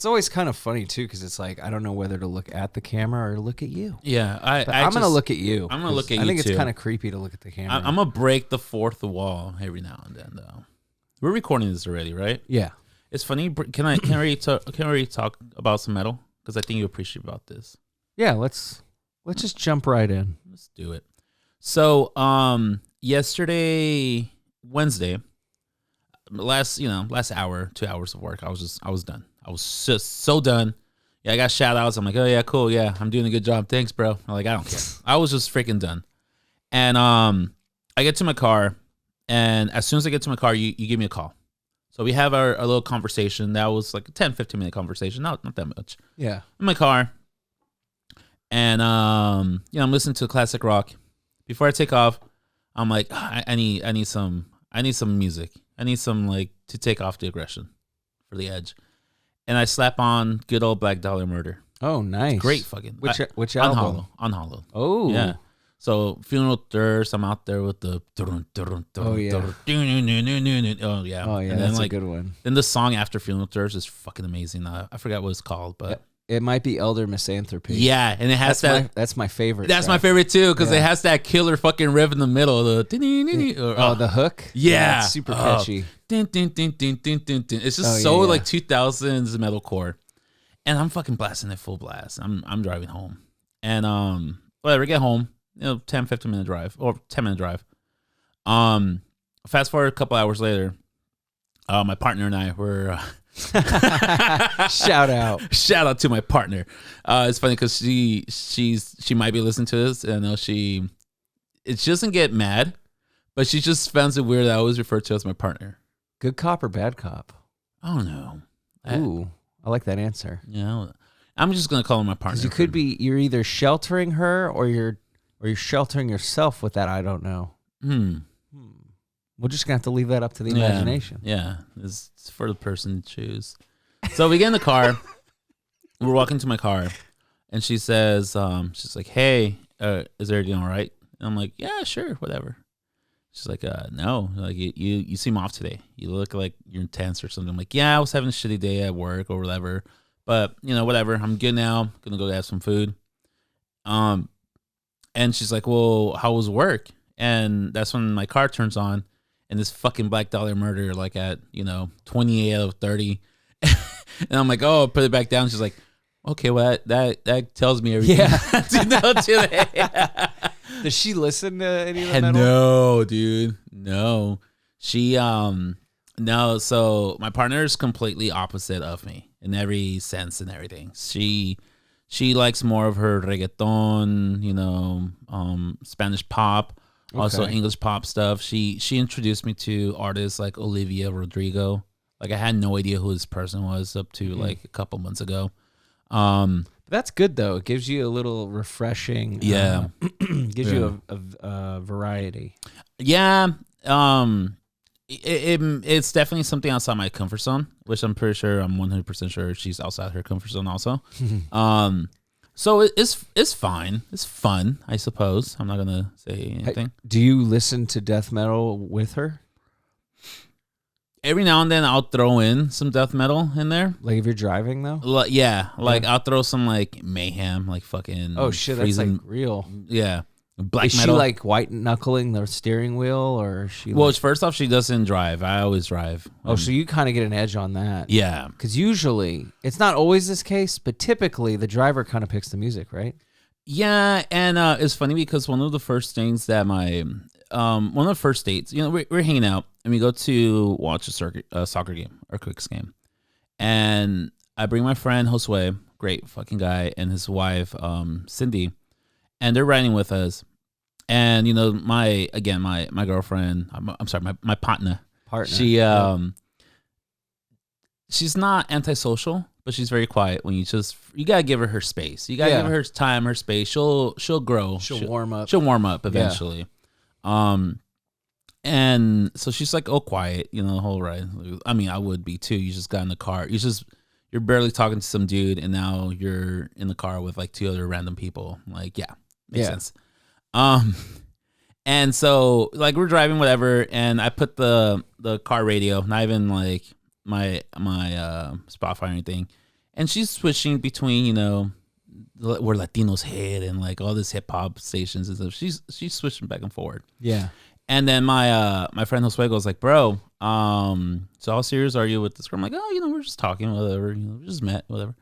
It's always kind of funny too, because it's like I don't know whether to look at the camera or look at you. Yeah, I'm gonna look at you. I'm gonna look at you. I think too. it's kind of creepy to look at the camera. I'm gonna break the fourth wall every now and then, though. We're recording this already, right? Yeah. It's funny. Can we talk about some metal? Because I think you appreciate about this. Yeah. Let's just jump right in. Let's do it. So, yesterday, Wednesday, last hour, 2 hours of work, I was done. I was just so done. Yeah, I got shout outs. I'm like, oh yeah, cool. Yeah, I'm doing a good job. Thanks, bro. I'm like, I don't care. I was just freaking done. And I get to my car, and as soon as I get to my car, you give me a call. So we have our little conversation. That was like a 10, 15-minute conversation. Not that much. Yeah. In my car. And I'm listening to classic rock. Before I take off, I'm like, I need some music. I need some like to take off the aggression for the edge. And I slap on good old Black Dahlia Murder. Oh, nice. Great fucking. Which album? On Hollow. Oh. Yeah. So Funeral Thirst, I'm out there with the. Oh yeah. Oh yeah. Oh yeah. That's a good one. Then the song after Funeral Thirst is fucking amazing. I forgot what it's called, but it might be Elder Misanthropy. Yeah, and it has that's my favorite. That's my favorite too, because it has that killer fucking riff in the middle. The hook. Yeah, it's super catchy. It's just like 2000s metalcore, and I'm fucking blasting it full blast. I'm driving home, and whatever, get home. 10, 15-minute drive or 10-minute drive. Fast forward a couple hours later, my partner and I were shout out to my partner. It's funny because she might be listening to this, and I know she doesn't get mad, but she just finds it weird that I always refer to as my partner. Good cop or bad cop? I don't know. I like that answer. Yeah, I'm just gonna call her my partner. Because you're either sheltering her or you're sheltering yourself with that. I don't know. We're just gonna have to leave that up to the imagination. Yeah, it's for the person to choose. So we get in the car. We're walking to my car, and she says, she's like, "Hey, is everything all right?" And I'm like, "Yeah, sure, whatever." She's like, "No, like you seem off today. You look like you're intense or something." I'm like, "Yeah, I was having a shitty day at work or whatever, but whatever. I'm good now. Gonna go have some food." And she's like, "Well, how was work?" And that's when my car turns on, and this fucking Black Dahlia Murder, like at 28 out of 30, and I'm like, "Oh, put it back down." She's like, "Okay, well that tells me everything to know today." Does she listen to any of the metal? No, dude, no. She no. So my partner is completely opposite of me in every sense and everything. She likes more of her reggaeton, Spanish pop, also English pop stuff. She introduced me to artists like Olivia Rodrigo. Like I had no idea who this person was up to like a couple months ago. That's good though. It gives you a little refreshing. Yeah, gives you a variety. Yeah. It's definitely something outside my comfort zone, which I'm 100% sure she's outside her comfort zone also. So it's fine. It's fun, I suppose. I'm not gonna say anything. Do you listen to death metal with her? Every now and then I'll throw in some death metal in there. Like if you're driving though? I'll throw some like Mayhem, like fucking oh shit, freezing. That's like real. Yeah. Black is metal. She like white knuckling the steering wheel, or is she? Well, first off, she doesn't drive. I always drive. So you kind of get an edge on that. Yeah, because usually it's not always this case, but typically the driver kind of picks the music, right? Yeah, and it's funny because one of the first things that one of the first dates, we're hanging out and we go to watch a soccer game or Quicks game, and I bring my friend Josue, great fucking guy, and his wife Cindy, and they're riding with us. And my girlfriend, I'm sorry, my partner. She's not antisocial, but she's very quiet. When you gotta give her space. You gotta give her time, her space. She'll grow. She'll warm up. She'll warm up eventually. Yeah. And so she's like, quiet, the whole ride. I mean, I would be too. You just got in the car. You're barely talking to some dude, and now you're in the car with like two other random people. Like, makes sense. And so like we're driving whatever, and I put the car radio, not even like my Spotify or anything, and she's switching between, you know, where Latinos hit and like all this hip hop stations and stuff. She's switching back and forward. Yeah. And then my friend Josue goes like, bro, so how serious are you with this girl? I'm like, oh, you know, we're just talking, whatever. You know, we just met, whatever.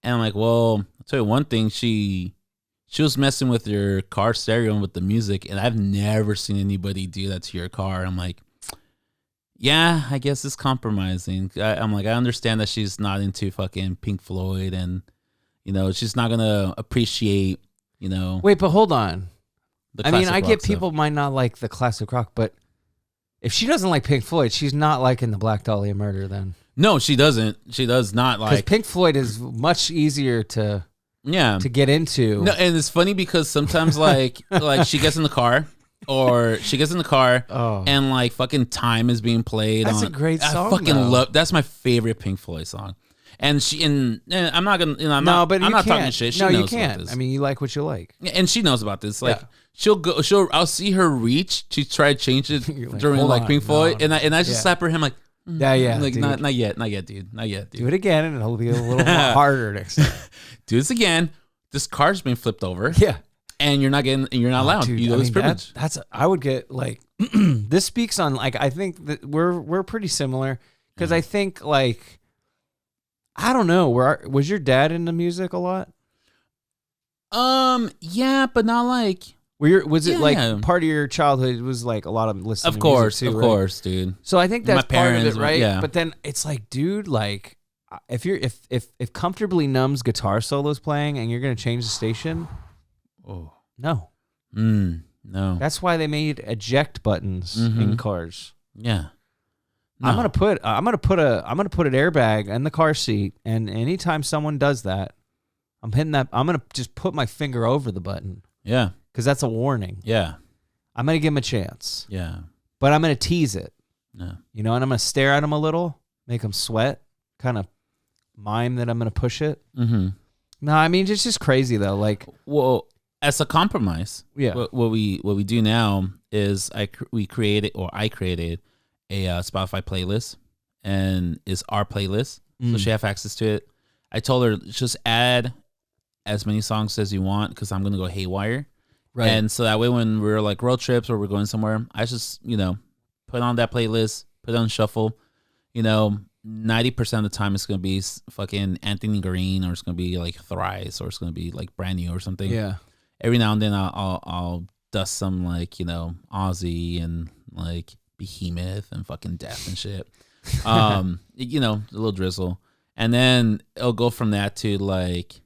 And I'm like, well, I'll tell you one thing. She was messing with your car stereo and with the music, and I've never seen anybody do that to your car. I'm like, yeah, I guess it's compromising. I'm like, I understand that she's not into fucking Pink Floyd, and you know, she's not gonna appreciate, you know. Wait, but hold on. I mean, I get people stuff. might not like the classic rock, but if she doesn't like Pink Floyd, she's not liking the Black Dahlia Murder then. No, she doesn't. She does not like. Because Pink Floyd is much easier to get into. No, and it's funny because sometimes like she gets in the car. Or she gets in the car and like fucking Time is being played. That's a great song. I fucking love. That's my favorite Pink Floyd song. And I'm not gonna, you know, I'm not talking shit. She knows you can't. About this. I mean, you like what you like. And she knows about this. Like I'll see her reach to try to change it during like Pink Floyd, and I just slap her hand like, like dude. not yet, dude, not yet, dude. Do it again, and it'll be a little more harder next time. Do this again. This car's been flipped over. Yeah. And you're not allowed. Dude, you lose privilege. I would get like this speaks on like I think that we're pretty similar because I think like I don't know. Was your dad into music a lot? Yeah, but not like. Was it like part of your childhood? Was like a lot of listening. Of course, to music too, of right? course, dude. So I think that's My parents, part of it, right? Yeah. But then it's like, dude, like if Comfortably Numb's guitar solo's playing and you're gonna change the station. Oh no, no. That's why they made eject buttons in cars. Yeah, no. I'm gonna put an airbag in the car seat, and anytime someone does that, I'm hitting that. I'm gonna just put my finger over the button. Yeah, because that's a warning. Yeah, I'm gonna give him a chance. Yeah, but I'm gonna tease it. Yeah, you know, and I'm gonna stare at him a little, make him sweat, kind of mime that I'm gonna push it. Mm-hmm. No, I mean it's just crazy though. Like, well. As a compromise, what we do now is I created a Spotify playlist, and it's our playlist, so she have access to it. I told her just add as many songs as you want because I'm gonna go haywire, right? And so that way when we're like road trips or we're going somewhere, I just put on that playlist, put it on shuffle. 90% of the time it's gonna be fucking Anthony Green, or it's gonna be like Thrice, or it's gonna be like Brand New or something. Yeah. Every now and then I'll dust some like Ozzy and like Behemoth and fucking Death and shit, a little drizzle, and then it'll go from that to like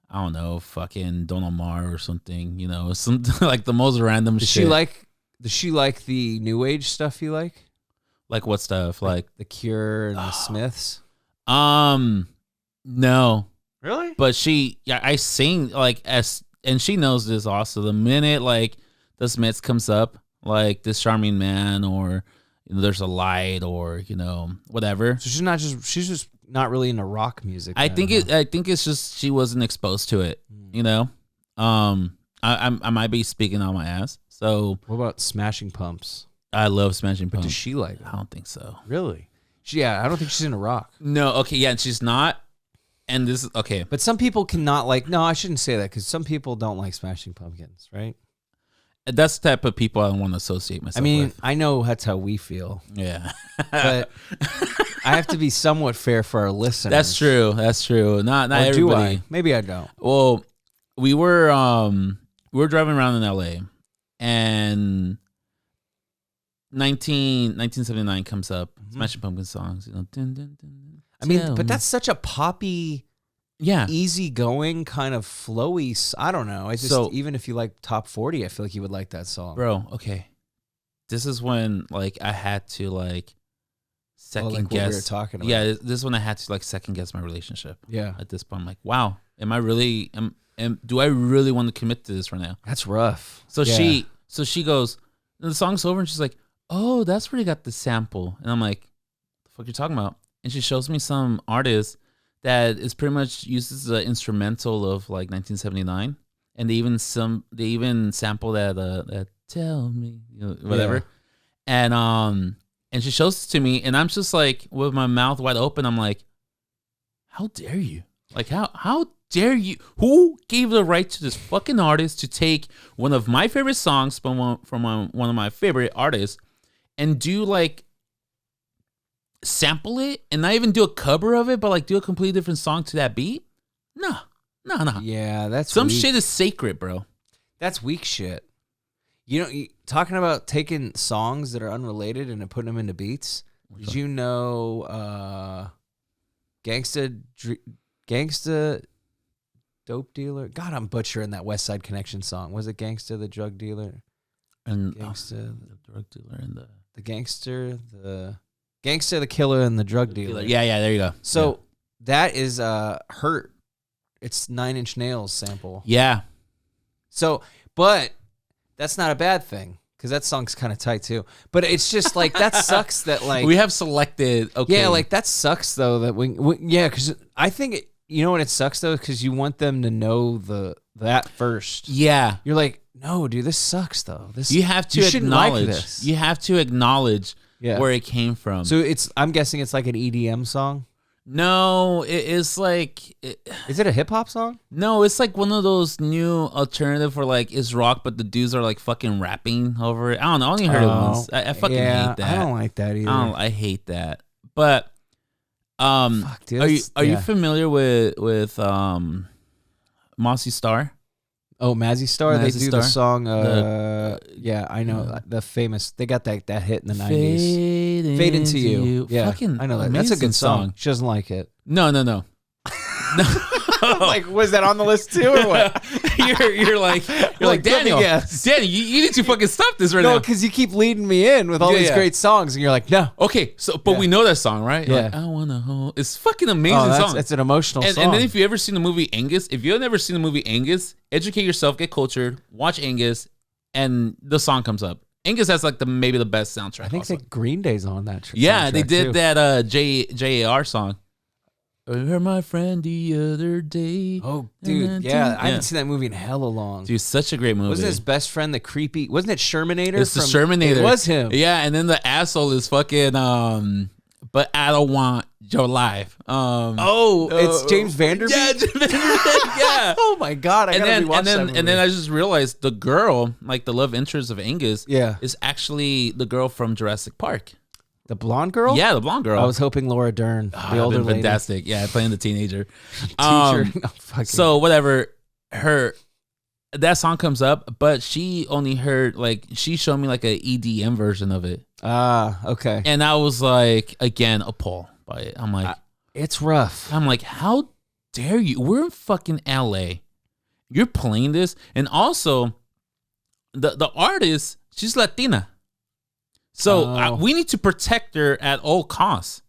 I don't know, fucking Don Omar or something, something like the most random shit. Does she like the new age stuff you like? Like what stuff? Like The Cure and the Smiths? No, really? But I sing like and she knows this also. The minute like the Smiths comes up, like This Charming Man, or There's a Light, or whatever. So she's just not really into rock music. I think it's just she wasn't exposed to it. I might be speaking on my ass. So what about Smashing Pumps? I love Smashing Pumps. But does she like it? I don't think so. Really? I don't think she's into rock. No. Okay. Yeah, and she's not. And this is okay. But some people cannot like. No, I shouldn't say that because some people don't like Smashing Pumpkins, right? That's the type of people I don't want to associate myself with. I know that's how we feel. Yeah. But I have to be somewhat fair for our listeners. That's true. Not or everybody. Do I? Maybe I don't. Well, we were driving around in LA, and 1979 comes up. Smashing Pumpkins songs, Dun, dun, dun, I mean, but that's such a poppy, easygoing kind of flowy. I don't know. Even if you like top 40, I feel like you would like that song, bro. Okay, this is when like I had to like second guess. What we were talking about. Yeah, this is when I had to like second guess my relationship. Yeah. At this point, I'm like, wow, am I really? Do I really want to commit to this right now? That's rough. So she goes, the song's over, and she's like, oh, that's where you got the sample. And I'm like, the fuck you talking about? And she shows me some artist that is pretty much uses the instrumental of like 1979, and they even sample that tell me whatever, and she shows it to me, and I'm just like with my mouth wide open. I'm like, how dare you? Like, how dare you? Who gave the right to this fucking artist to take one of my favorite songs from one of my favorite artists and do like sample it and not even do a cover of it, but like do a completely different song to that beat? No. Yeah, that's some weak. shit is sacred, bro. That's weak shit. You know, talking about taking songs that are unrelated and putting them into beats. Did you know Gangsta Dope Dealer? God, I'm butchering that West Side Connection song. Was it Gangsta the Drug Dealer? And Gangsta the drug dealer and the Gangsta the Killer and the Drug Dealer. Yeah, there you go. So that is Hurt. It's 9 Inch Nails sample. Yeah. So, but that's not a bad thing because that song's kind of tight too. But it's just like that sucks that like we have selected. Okay. Yeah, like that sucks though that because I think you know what it sucks though because you want them to know that first. Yeah. You're like, no, dude, this sucks though. You have to acknowledge this. You have to acknowledge where it came from. So I'm guessing it's like an EDM song. No, it is like... Is it a hip-hop song? No, it's like one of those new alternative where like it's rock, but the dudes are like fucking rapping over it. I don't know. I only heard it once. I fucking hate that. I don't like that either. I hate that. But fuck, dude, are you familiar with Mossy Star? Oh, Mazzy Star. They do the song. Yeah, I know the famous. They got that hit in the 90s. Fade into you. Yeah, fucking I know that. That's a good song. She doesn't like it. No. Like, was that on the list too, or what? you're like Daniel. Danny, you need to fucking stop this right now. No, because you keep leading me in with all these great songs, and you're like, no. Okay, so but we know that song, right? Yeah. Like, I wanna hold. It's fucking amazing song. It's an emotional song. And then if you ever seen the movie Angus, if you've never seen the movie Angus, educate yourself, get cultured, watch Angus, and the song comes up. Angus has like maybe the best soundtrack. I think also. Green Day's on that. Yeah, they did too. that JAR song. I heard my friend the other day. Oh, dude, yeah. I haven't seen that movie in hella long. Dude, such a great movie. Wasn't his best friend the creepy? Wasn't it Shermanator? It's the Shermanator. It was him. Yeah, and then the asshole is fucking. But I don't want your life. It's James Vanderbeek. Yeah, James Vanderbeek. Yeah. Oh my god, I gotta rewatch that movie. And then I just realized the girl, like the love interest of Angus, is actually the girl from Jurassic Park. The blonde girl? Yeah, the blonde girl. I was hoping Laura Dern, the older lady. Fantastic. Yeah, playing the teenager. So whatever, that song comes up, but she only heard she showed me like a EDM version of it. Okay. And I was like, again, appalled by it. I'm like, it's rough. I'm like, how dare you? We're in fucking LA. You're playing this, and also the artist, she's Latina. So we need to protect her at all costs.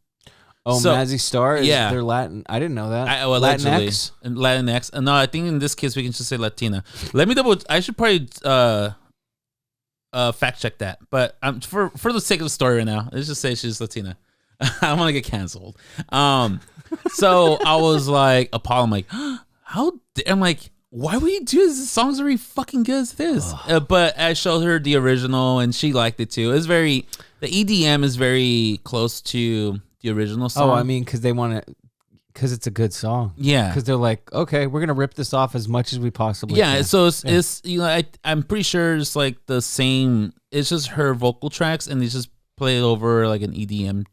Oh, so, Mazzy Star? They're Latin. I didn't know that. LATINX? LATINX. No, I think in this case we can just say Latina. Let me I should probably fact check that. But for the sake of the story right now, let's just say she's Latina. I don't want to get canceled. So I was like, appalled. I'm like, I'm like, why would you do this? The song's already fucking good as this. But I showed her the original and she liked it too. The EDM is very close to the original song. Oh, I mean, because because it's a good song. Yeah. Because they're like, okay, we're going to rip this off as much as we possibly can. Yeah, so it's I'm pretty sure it's like the same. It's just her vocal tracks and they just play it over like an EDM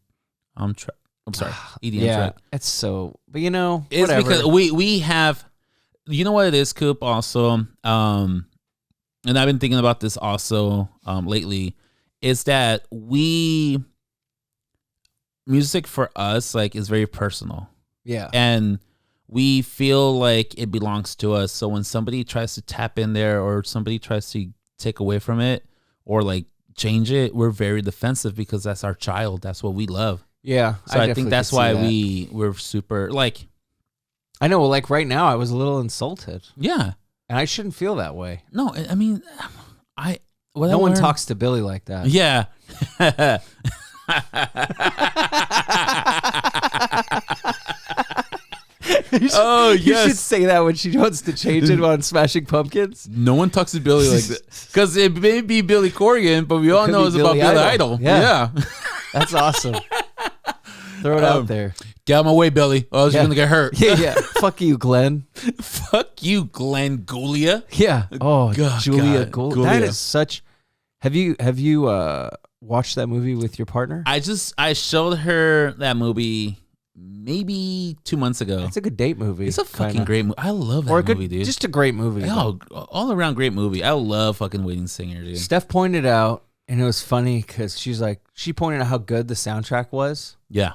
track. I'm sorry, EDM track. It's so, but it's whatever. Because we have. You know what it is, Coop, also, and I've been thinking about this also lately, is that music for us, is very personal. Yeah. And we feel like it belongs to us. So when somebody tries to tap in there or somebody tries to take away from it or change it, we're very defensive because that's our child. That's what we love. Yeah. So I think that's why we're super, I know, right now I was a little insulted. Yeah. And I shouldn't feel that way. No, I mean, no one talks to Billy like that. Yeah. You should say that when she wants to change it on Smashing Pumpkins. No one talks to Billy like that. Because it may be Billy Corgan, but we all know it's about Billy Idol. Yeah. That's awesome. Throw it out there. Get out of my way, Billy. Or else you're gonna get hurt. Yeah. Fuck you, Glenn. Fuck you, Glenn Gulia. Yeah. Oh, God, Julia God, Gould. Gulia. That is such. Have you watched that movie with your partner? I showed her that movie maybe 2 months ago. It's a good date movie. It's a fucking great movie. I love that movie, dude. Just a great movie. Oh, all around great movie. I love fucking Waiting Singer, dude. Steph pointed out, and it was funny because she pointed out how good the soundtrack was. Yeah.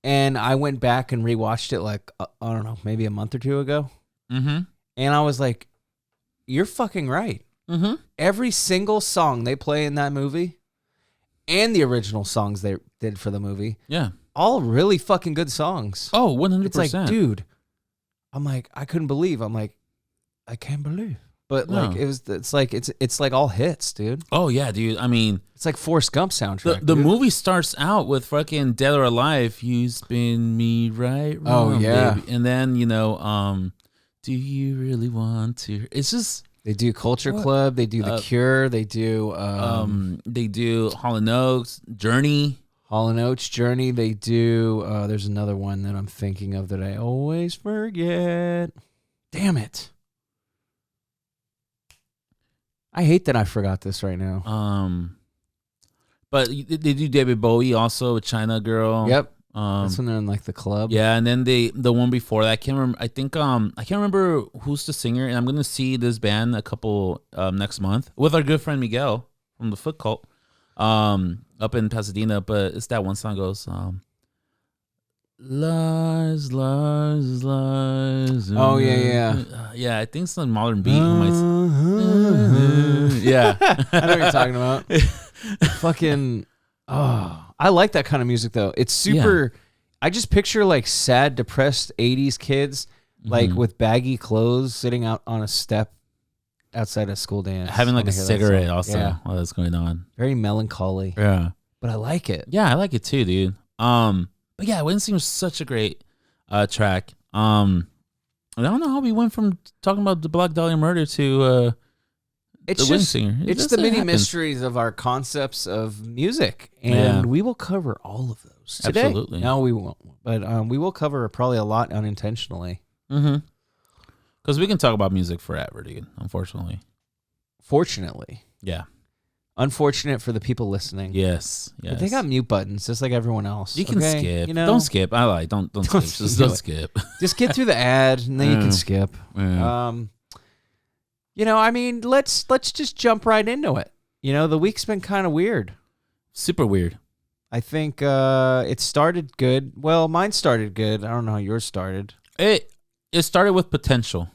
And I went back and rewatched it like, I don't know, maybe a month or two ago. Mm-hmm. And I was like, you're fucking right. Mm-hmm. Every single song they play in that movie and the original songs they did for the movie, Yeah. all really fucking good songs. Oh, 100%. It's like, dude, I'm like, I couldn't believe. I'm like, I can't believe. But like, it's like all hits, dude. Oh, yeah, dude. I mean, it's like Forrest Gump soundtrack. The movie starts out with fucking Dead or Alive. You spin me right wrong, oh, yeah. baby. And then, do you really want to? It's just. They do Culture Club. They do The Cure. They do. They do Hall & Oates, Journey. Hall & Oates, Journey. They do. There's another one that I'm thinking of that I always forget. Damn it. I hate that I forgot this right now. But they do David Bowie also, China Girl. Yep. That's when they're in like the club. Yeah, and then the one before that, I can't remember. I think I can't remember who's the singer, and I'm gonna see this band a couple next month with our good friend Miguel from the Foot Cult, up in Pasadena. But it's that one song goes, Lars. Oh yeah. Yeah, I think it's a modern beat. Yeah, I know what you're talking about. Fucking. Oh, I like that kind of music though. It's super. Yeah. I just picture like sad, depressed '80s kids, like with baggy clothes, sitting out on a step outside a school dance, having like a cigarette also while that's going on. Very melancholy. Yeah, but I like it. Yeah, I like it too, dude. But yeah, Waiting Singer was such a great track. I don't know how we went from talking about the Black Dahlia murder to it's the just Singer. It's the many mysteries of our concepts of music, and we will cover all of those today. Absolutely. No, we won't, but we will cover probably a lot unintentionally. Mm-hmm. Because we can talk about music forever, dude. Unfortunately. Fortunately. Yeah. Unfortunate for the people listening. Yes. But they got mute buttons just like everyone else. You can skip. You know? Don't skip. I like. Don't skip. Just don't skip. Just get through the ad and then you can skip. Yeah. I mean, let's just jump right into it. The week's been kind of weird. Super weird. I think it started good. Well, mine started good. I don't know how yours started. It started with potential.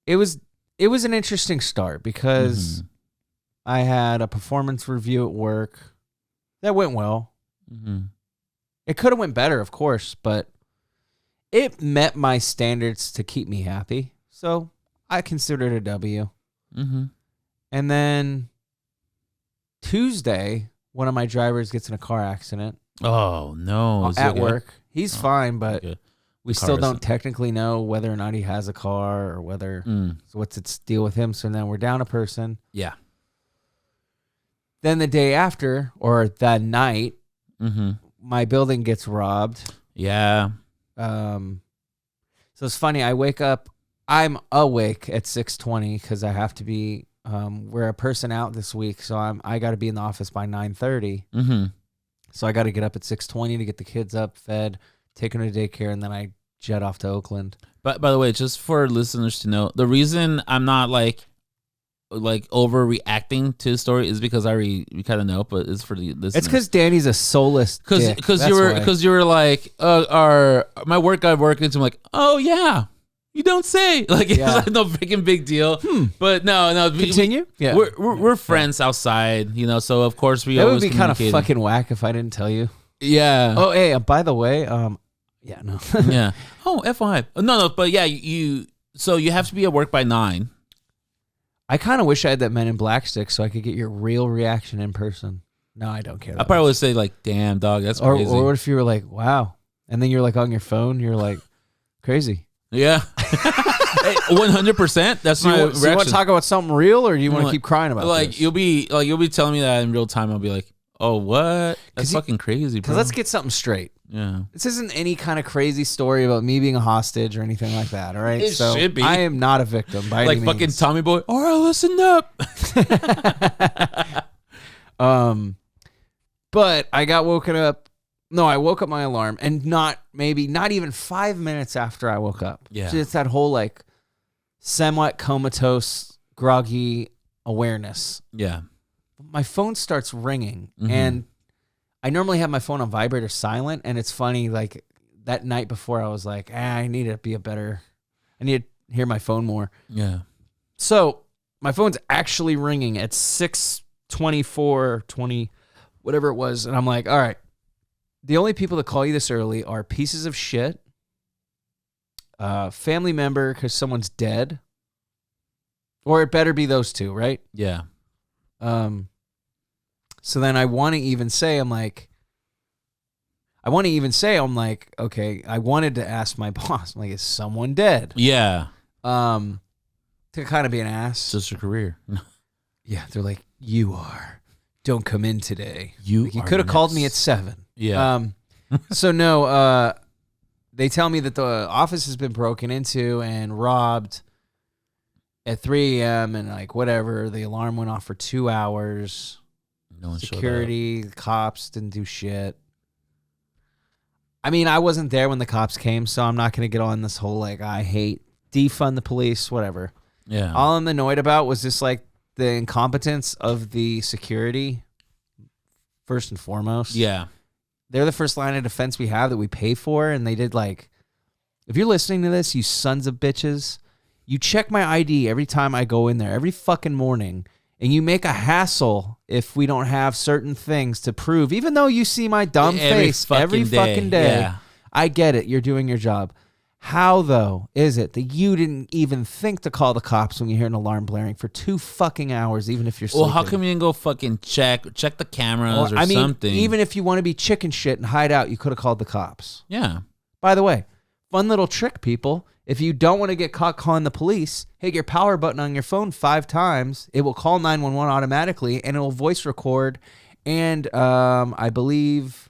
It was an interesting start because I had a performance review at work that went well. Mm-hmm. It could have went better, of course, but it met my standards to keep me happy. So I considered it a W. Mm-hmm. And then Tuesday, one of my drivers gets in a car accident. Oh, no. At work. He's fine, but we still don't technically know whether or not he has a car or whether... So what's its deal with him? So now we're down a person. Yeah. Then the day after, or that night, mm-hmm. my building gets robbed. Yeah. So it's funny. I'm awake at 6:20 because I have to be. We're a person out this week, so I got to be in the office by 9:30. Mm-hmm. So I got to get up at 6:20 to get the kids up, fed, taken to daycare, and then I jet off to Oakland. But by the way, just for listeners to know, the reason I'm not like overreacting to the story is because we kind of know, but it's for the listeners. It's because Danny's a soulless dick. Because you were like my work guy working into. I'm like, oh yeah. You don't say. Like, it's like no freaking big deal. But no. Continue? Yeah. We're friends outside, so of course we that always would be kind of fucking whack if I didn't tell you. Yeah. Oh, hey, by the way, yeah, no. Yeah. Oh, FYI. No, but yeah, so you have to be at work by 9. I kind of wish I had that Men in Black stick so I could get your real reaction in person. No, I don't care. I probably would say like, damn, dog, that's crazy. Or what if you were like, wow. And then you're like on your phone, you're like, crazy. Yeah. 100%. That's my reaction. So you want to talk about something real, or do you want to keep crying about this? You'll be telling me that in real time. I'll be like, oh, what? That's fucking crazy, bro. Because let's get something straight. Yeah. This isn't any kind of crazy story about me being a hostage or anything like that, all right? It should be. I am not a victim by any Like fucking means. Tommy Boy. All right, listen up. But I got woken up. No, I woke up my alarm, and not even 5 minutes after I woke up. Yeah. So it's that whole like somewhat comatose, groggy awareness. Yeah. My phone starts ringing, and I normally have my phone on vibrate or silent, and it's funny, like that night before I was like, I need to hear my phone more. Yeah. So my phone's actually ringing at 6:24, 20, whatever it was, and I'm like, all right, the only people that call you this early are pieces of shit, family member because someone's dead, or it better be those two, right? Yeah. So then I want to even say, I'm like, okay, I wanted to ask my boss, I'm like, is someone dead? Yeah. To kind of be an ass. It's just your career. Yeah, they're like, you are. Don't come in today. You could have called me at 7. Yeah. So no, they tell me that the office has been broken into and robbed at 3 a.m. and like whatever. The alarm went off for 2 hours. No one Security, the cops didn't do shit. I mean, I wasn't there when the cops came, so I'm not going to get on this whole like I hate defund the police, whatever. Yeah. All I'm annoyed about was just like the incompetence of the security, first and foremost. Yeah. They're the first line of defense we have that we pay for, and they did like, if you're listening to this, you sons of bitches, you check my ID every time I go in there, every fucking morning, and you make a hassle if we don't have certain things to prove, even though you see my dumb face every fucking day. Yeah. I get it. You're doing your job. How, though, is it that you didn't even think to call the cops when you hear an alarm blaring for 2 fucking hours, even if you're sleeping? Well, how come you didn't go fucking check the cameras or something? Even if you want to be chicken shit and hide out, you could have called the cops. Yeah. By the way, fun little trick, people. If you don't want to get caught calling the police, hit your power button on your phone 5 times. It will call 911 automatically, and it will voice record. And I believe...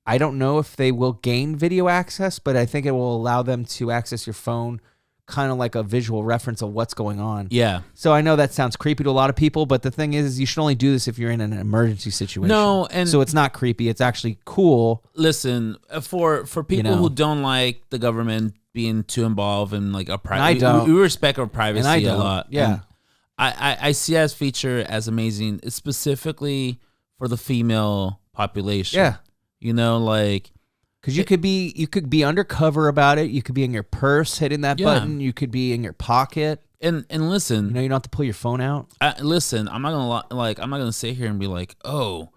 I don't know if they will gain video access, but I think it will allow them to access your phone, kind of like a visual reference of what's going on. Yeah. So I know that sounds creepy to a lot of people, but the thing is you should only do this if you're in an emergency situation. No, and so it's not creepy. It's actually cool. Listen, for people who don't like the government being too involved in like a private, I don't. We respect our privacy a lot. Yeah. And I see that feature as amazing, specifically for the female population. Yeah. You know, like, because you could be undercover about it. You could be in your purse hitting that button. You could be in your pocket. And listen, you don't have to pull your phone out. Listen, I'm not gonna sit here and be like, oh,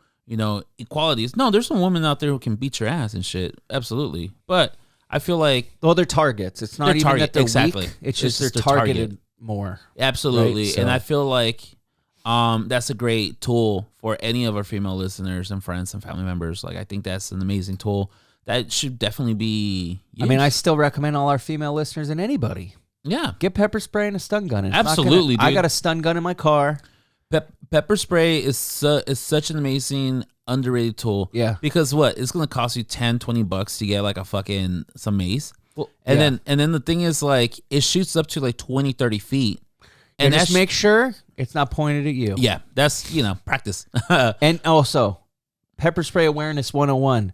equality is no. There's some women out there who can beat your ass and shit. Absolutely, but I feel like they're targets. It's not even that they're exactly. Weak. It's just they're targeted more. Absolutely, right? So. And I feel like that's a great tool for any of our female listeners and friends and family members. Like, I think that's an amazing tool that should definitely be used. I mean, I still recommend all our female listeners and anybody. Yeah. Get pepper spray and a stun gun. Absolutely, dude. I got a stun gun in my car. Pepper spray is such an amazing, underrated tool. Yeah. Because it's going to cost you $10-$20 to get like a fucking some mace. Well, and then the thing is, like, it shoots up to like 20-30 feet. And just make sure it's not pointed at you. Yeah, that's, practice. And also, pepper spray awareness 101.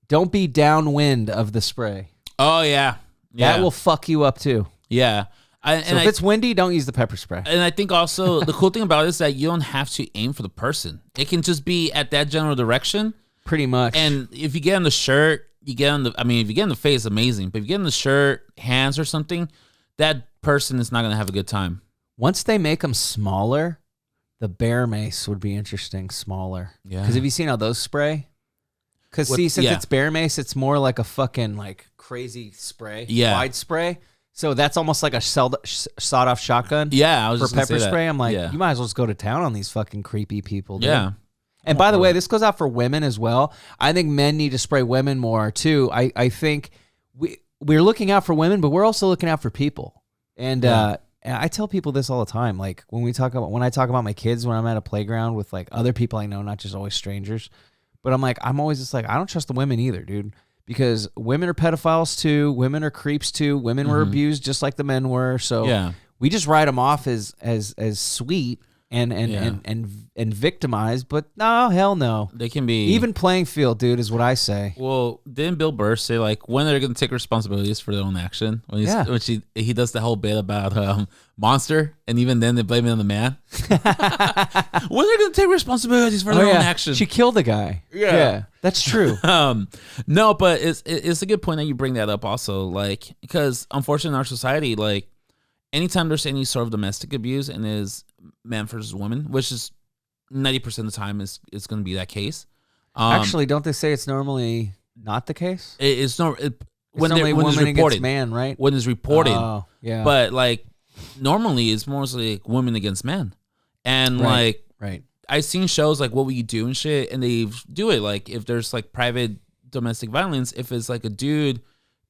Don't be downwind of the spray. Oh, yeah. That will fuck you up, too. Yeah. If it's windy, don't use the pepper spray. And I think also the cool thing about it is that you don't have to aim for the person. It can just be at that general direction. Pretty much. And if you get on the shirt, if you get in the face, amazing. But if you get in the shirt, hands or something, that person is not going to have a good time. Once they make them smaller, the bear mace would be interesting, smaller. Yeah. Because have you seen how those spray? Because since it's bear mace, it's more like a fucking like crazy spray. Yeah. Wide spray. So that's almost like a sawed-off shotgun. Yeah, I was for just gonna pepper say spray. that. I'm like, you might as well just go to town on these fucking creepy people. Dude. Yeah. And by the way, this goes out for women as well. I think men need to spray women more too. I think we're looking out for women, but we're also looking out for people. And I tell people this all the time. Like when I talk about my kids when I'm at a playground with like other people I know, not just always strangers. But I'm always just like, I don't trust the women either, dude. Because women are pedophiles too. Women are creeps too. Women were abused just like the men were. So we just write them off as sweet and victimized. But no, hell no. They can be even playing field, dude, is what I say. Well, didn't Bill Burr say like when they're going to take responsibility for their own action? When he does the whole bit about Monster, and even then they blame it on the man. When they're going to take responsibilities for their own action? She killed the guy. Yeah, that's true. No, but it's a good point that you bring that up also, like, because unfortunately in our society, like, anytime there's any sort of domestic abuse and is man versus woman, which is 90% of the time is going to be that case. Actually, don't they say it's normally not the case? It's no when normally when woman it's reported, against man, right? When it's reported, but like normally it's mostly like women against men, and right. I've seen shows like What Will You Do and shit, and they do it like if there's like private domestic violence, if it's like a dude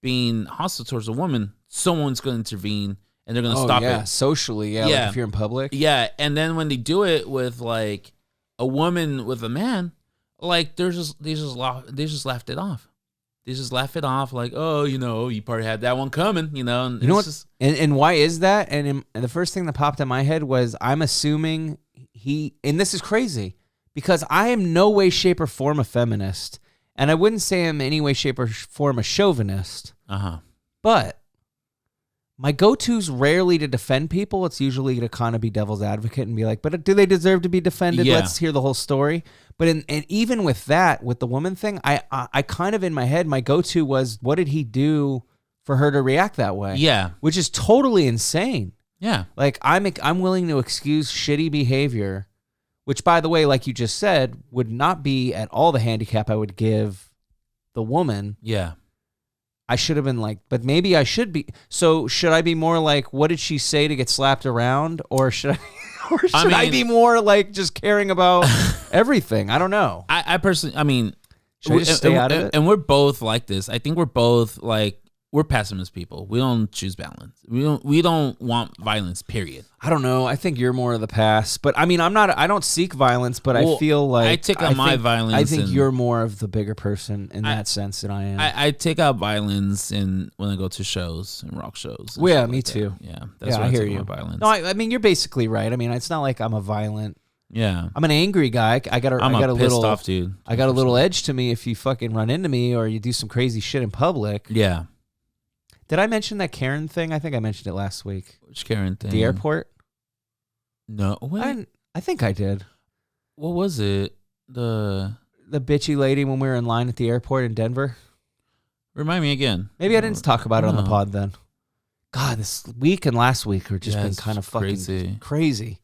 being hostile towards a woman, someone's going to intervene. And they're gonna stop it socially, like if you're in public, And then when they do it with like a woman with a man, like they just laughed it off. They just laugh it off, like, oh, you probably had that one coming, And you know what? And why is that? And the first thing that popped in my head was I'm assuming and this is crazy because I am no way, shape, or form a feminist, and I wouldn't say I'm any way, shape, or form a chauvinist. But my go-to's rarely to defend people. It's usually to kind of be devil's advocate and be like, but do they deserve to be defended? Yeah. Let's hear the whole story. But and even with that, with the woman thing, I kind of in my head, my go-to was, what did he do for her to react that way? Yeah. Which is totally insane. Yeah. Like, I'm willing to excuse shitty behavior, which, by the way, like you just said, would not be at all the handicap I would give the woman. Yeah. I should have been like, but maybe I should be. So should I be more like, what did she say to get slapped around? Or should I be more like just caring about everything? I don't know. I personally, should I just stay out of it? And we're both like this. I think we're both like, we're pessimist people. We don't choose balance. We don't want violence, period. I don't know. I think you're more of the pass, but I don't seek violence, but I feel like I take out my violence. I think you're more of the bigger person in that sense than I am. I take out violence when I go to shows and rock shows. Well, yeah, me too. Yeah, that's where I hear you. Violence. No, I mean, you're basically right. I mean, it's not like I'm a violent. Yeah, I'm an angry guy. I'm a pissed off dude. I got a little edge to me if you fucking run into me or you do some crazy shit in public. Yeah. Did I mention that Karen thing? I think I mentioned it last week. Which Karen thing? The airport? No. Wait. I think I did. What was it? The bitchy lady when we were in line at the airport in Denver? Remind me again. Maybe I didn't talk about it on the pod then. God, this week and last week have just been kind of fucking crazy.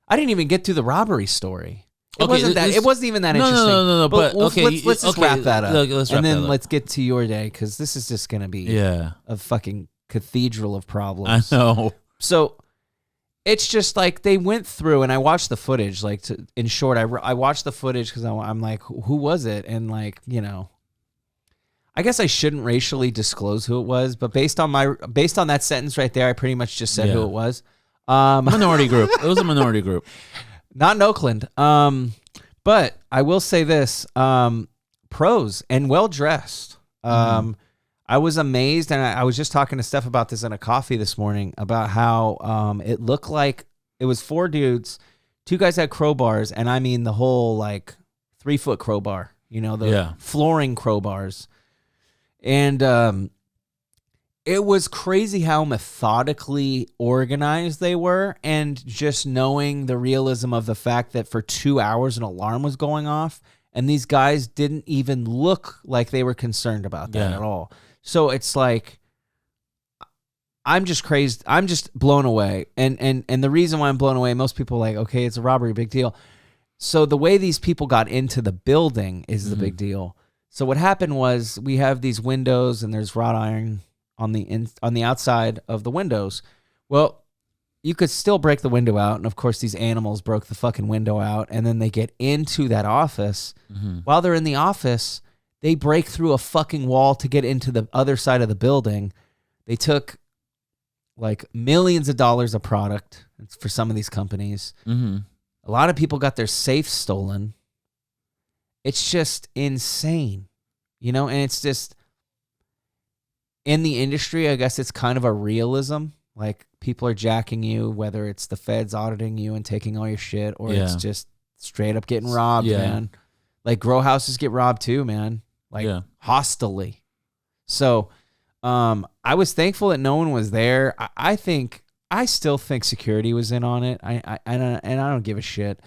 I didn't even get through the robbery story. It wasn't even that interesting. No. But okay, let's just wrap that up. Let's get to your day because this is just gonna be a fucking cathedral of problems. I know. So it's just like they went through, and I watched the footage. Like, in short, I watched the footage because I'm like, who was it? And like, I guess I shouldn't racially disclose who it was, but based on that sentence right there, I pretty much just said who it was. Minority group. It was a minority group. Not in Oakland. But I will say this, pros and well-dressed. I was amazed, and I was just talking to Steph about this in a coffee this morning, about how it looked like it was 4 dudes, 2 guys had crowbars, and I mean the whole, like, 3-foot crowbar, the flooring crowbars. And it was crazy how methodically organized they were, and just knowing the realism of the fact that for 2 hours an alarm was going off, and these guys didn't even look like they were concerned about that at all. So it's like, I'm just crazed. I'm just blown away. And the reason why I'm blown away, most people are like, okay, it's a robbery, big deal. So the way these people got into the building is the big deal. So what happened was, we have these windows and there's wrought iron on the outside of the windows. Well, you could still break the window out, and of course these animals broke the fucking window out, and then they get into that office. While they're in the office, they break through a fucking wall to get into the other side of the building. They took like millions of dollars of product for some of these companies. A lot of people got their safes stolen. it's just insane, you know? And it's just, in the industry, I guess it's kind of a realism. Like, people are jacking you, whether it's the feds auditing you and taking all your shit, or it's just straight up getting robbed, man. Like, grow houses get robbed too, man. Like, hostilely. So, I was thankful that no one was there. I still think security was in on it. I don't give a shit.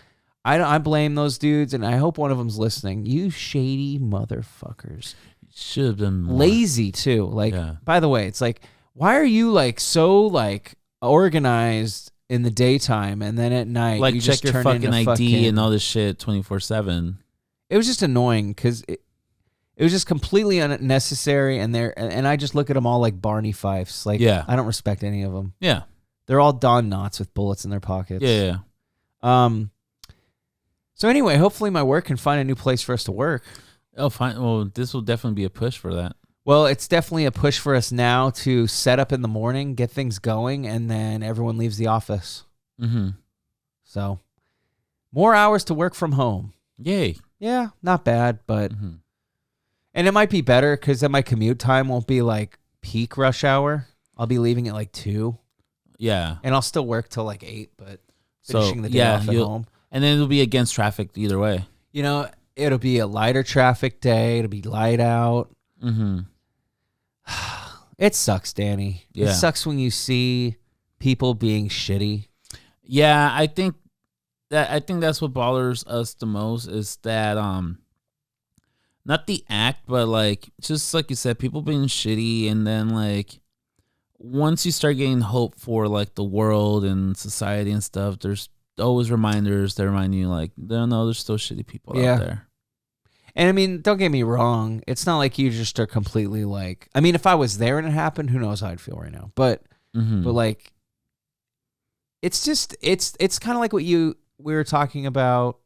I blame those dudes, and I hope one of them's listening. You shady motherfuckers. Should have been more. Lazy too. Like, by the way, it's like, why are you like so like organized in the daytime, and then at night like you check just your turn fucking into ID and all this shit 24/7? It was just annoying because it was just completely unnecessary, and I just look at them all like Barney Fifes. Like, I don't respect any of them. Yeah, they're all Don Knotts with bullets in their pockets. Yeah. So anyway, hopefully my work can find a new place for us to work. Oh, fine. Well, this will definitely be a push for that. Well, it's definitely a push for us now to set up in the morning, get things going, and then everyone leaves the office. Mm-hmm. So, more hours to work from home. Yay. Yeah, not bad, but... And it might be better because then my commute time won't be like peak rush hour. I'll be leaving at like 2. Yeah. And I'll still work till like 8, but finishing the day off at home. And then it'll be against traffic either way. You know, it'll be a lighter traffic day. It'll be light out. Mm-hmm. It sucks, Danny. Yeah. It sucks when you see people being shitty. Yeah, I think that's what bothers us the most is that not the act, but like just like you said, people being shitty, and then like once you start getting hope for like the world and society and stuff, there's always reminders that remind you like, no, there's still shitty people out there. And I mean, don't get me wrong. It's not like you just are completely like, I mean, if I was there and it happened, who knows how I'd feel right now. But like, it's just, it's kind of like what we were talking about.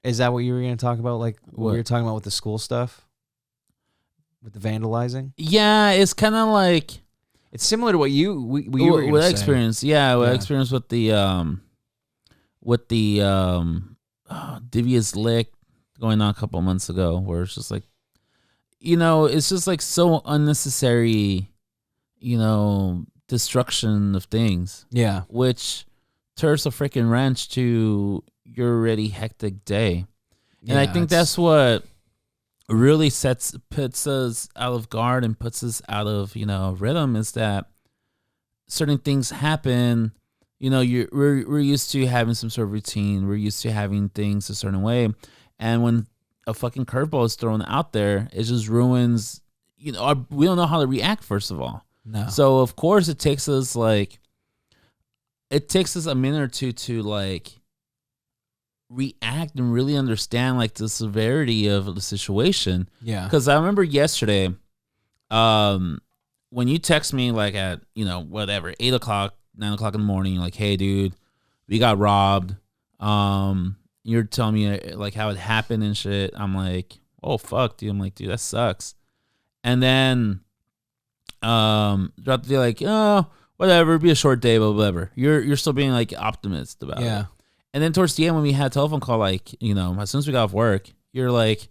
Is that what you were going to talk about? Like what we were talking about with the school stuff? With the vandalizing? Yeah, it's kind of like... It's similar to what you were going to say. Experience. Yeah, what I experienced with the devious lick going on a couple months ago, where it's just like, you know, it's just like so unnecessary, you know, destruction of things. Yeah. Which turns a freaking wrench to your already hectic day. And I think that's what really puts us out of guard and puts us out of, you know, rhythm, is that certain things happen. You know, we're used to having some sort of routine. We're used to having things a certain way. And when a fucking curveball is thrown out there, it just ruins, you know, we don't know how to react, first of all. No. So, of course, it takes us a minute or two to, like, react and really understand, like, the severity of the situation. Yeah. Because I remember yesterday, when you text me, like, at, you know, whatever, 8 o'clock, 9 o'clock in the morning, you're like, hey, dude, we got robbed. You're telling me, like, how it happened and shit. I'm like, oh, fuck, dude. I'm like, dude, that sucks. And then throughout the day, like, oh, whatever, it'll be a short day, but whatever. You're still being, like, optimist about it. And then towards the end, when we had a telephone call, like, you know, as soon as we got off work, you're like,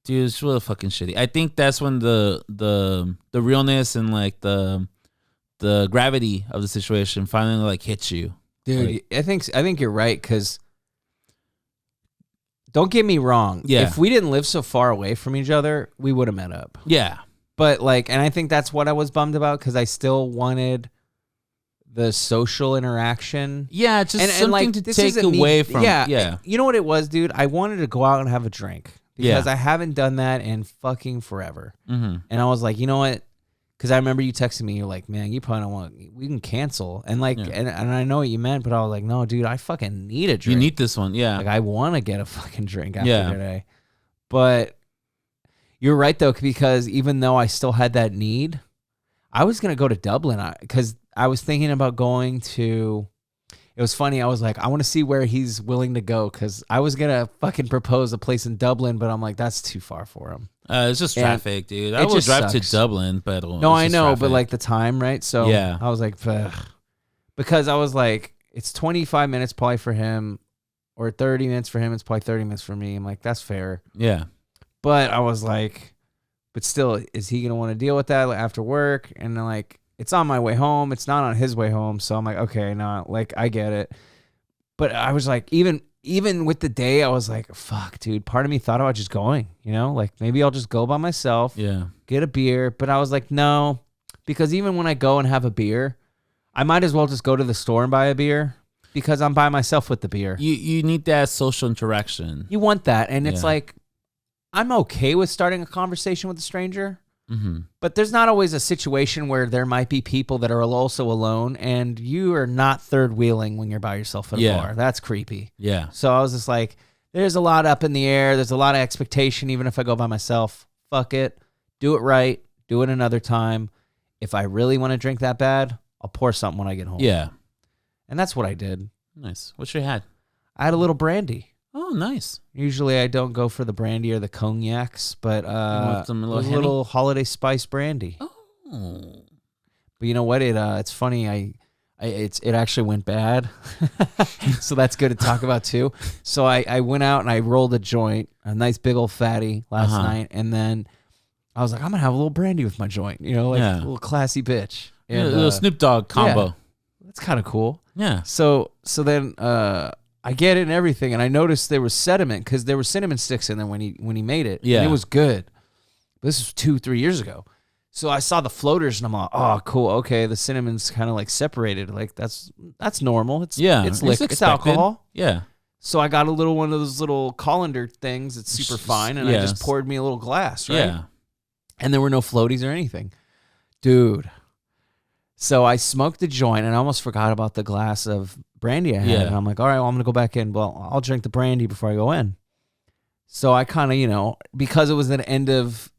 dude, it's really fucking shitty. I think that's when the realness and, like, the gravity of the situation finally, like, hits you. Dude, like, I think you're right, because don't get me wrong. Yeah. If we didn't live so far away from each other, we would have met up. Yeah. But, like, and I think that's what I was bummed about, because I still wanted the social interaction. Yeah, just something like, to take away from. Yeah. You know what it was, dude? I wanted to go out and have a drink, because I haven't done that in fucking forever. Mm-hmm. And I was like, you know what? Because I remember you texting me, you're like, man, you probably don't want, we can cancel. And like, and I know what you meant, but I was like, no, dude, I fucking need a drink. You need this one, yeah. Like, I want to get a fucking drink after today. But you're right, though, because even though I still had that need, I was going to go to Dublin, because I was thinking about going to, it was funny, I was like, I want to see where he's willing to go, because I was going to fucking propose a place in Dublin, but I'm like, that's too far for him. It's just traffic, dude. I will drive to Dublin, but no, I know, traffic. But like the time, right? So I was like, ugh. Because I was like, it's 25 minutes probably for him. or 30 minutes for him. It's probably 30 minutes for me. I'm like, that's fair. Yeah. But I was like, but still, is he going to want to deal with that after work? And then like, it's on my way home. It's not on his way home. So I'm like, okay, no, like I get it. But I was like, even with the day, I was like, fuck, dude. Part of me thought about just going, like maybe I'll just go by myself. Yeah. Get a beer. But I was like, no, because even when I go and have a beer, I might as well just go to the store and buy a beer because I'm by myself with the beer. You need that social interaction. You want that. And it's like, I'm okay with starting a conversation with a stranger. Mm-hmm. But there's not always a situation where there might be people that are also alone and you are not third wheeling when you're by yourself at a bar. That's creepy. Yeah. So I was just like, there's a lot up in the air. There's a lot of expectation. Even if I go by myself, fuck it. Do it right. Do it another time. If I really want to drink that bad, I'll pour something when I get home. Yeah. And that's what I did. Nice. What you had? I had a little brandy. Oh, nice. Usually I don't go for the brandy or the cognacs, but a little holiday spice brandy. Oh. But you know what? It's funny. It actually went bad, so that's good to talk about too. So I went out and I rolled a joint, a nice big old fatty last night, and then I was like, I'm gonna have a little brandy with my joint, a little classy bitch. And, a little Snoop Dogg combo. Yeah, that's kind of cool. Yeah. So then I get it and everything, and I noticed there was sediment because there were cinnamon sticks in there when he made it. Yeah. And it was good. This was 2-3 years ago. So I saw the floaters and I'm like, oh, cool. Okay, the cinnamon's kind of like separated. Like that's normal. It's liquid. It's alcohol. Yeah. So I got a little one of those little colander things. It's super fine, and I just poured me a little glass, right? Yeah. And there were no floaties or anything, dude. So I smoked the joint, and I almost forgot about the glass of brandy I had. Yeah. And I'm like, all right, well, I'm gonna go back in. Well, I'll drink the brandy before I go in. So I kind of, because it was an end of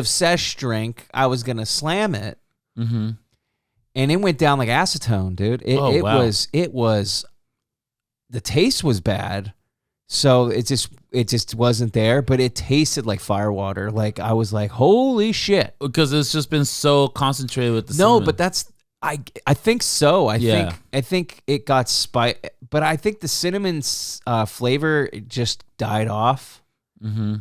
sesh drink, I was gonna slam it, mm-hmm. and it went down like acetone, dude. It was the taste was bad, so it just wasn't there. But it tasted like firewater. Like I was like, holy shit, because it's just been so concentrated with the cinnamon. No, but that's I think so. I think it got spice, but I think the cinnamon's flavor just died off, mm-hmm.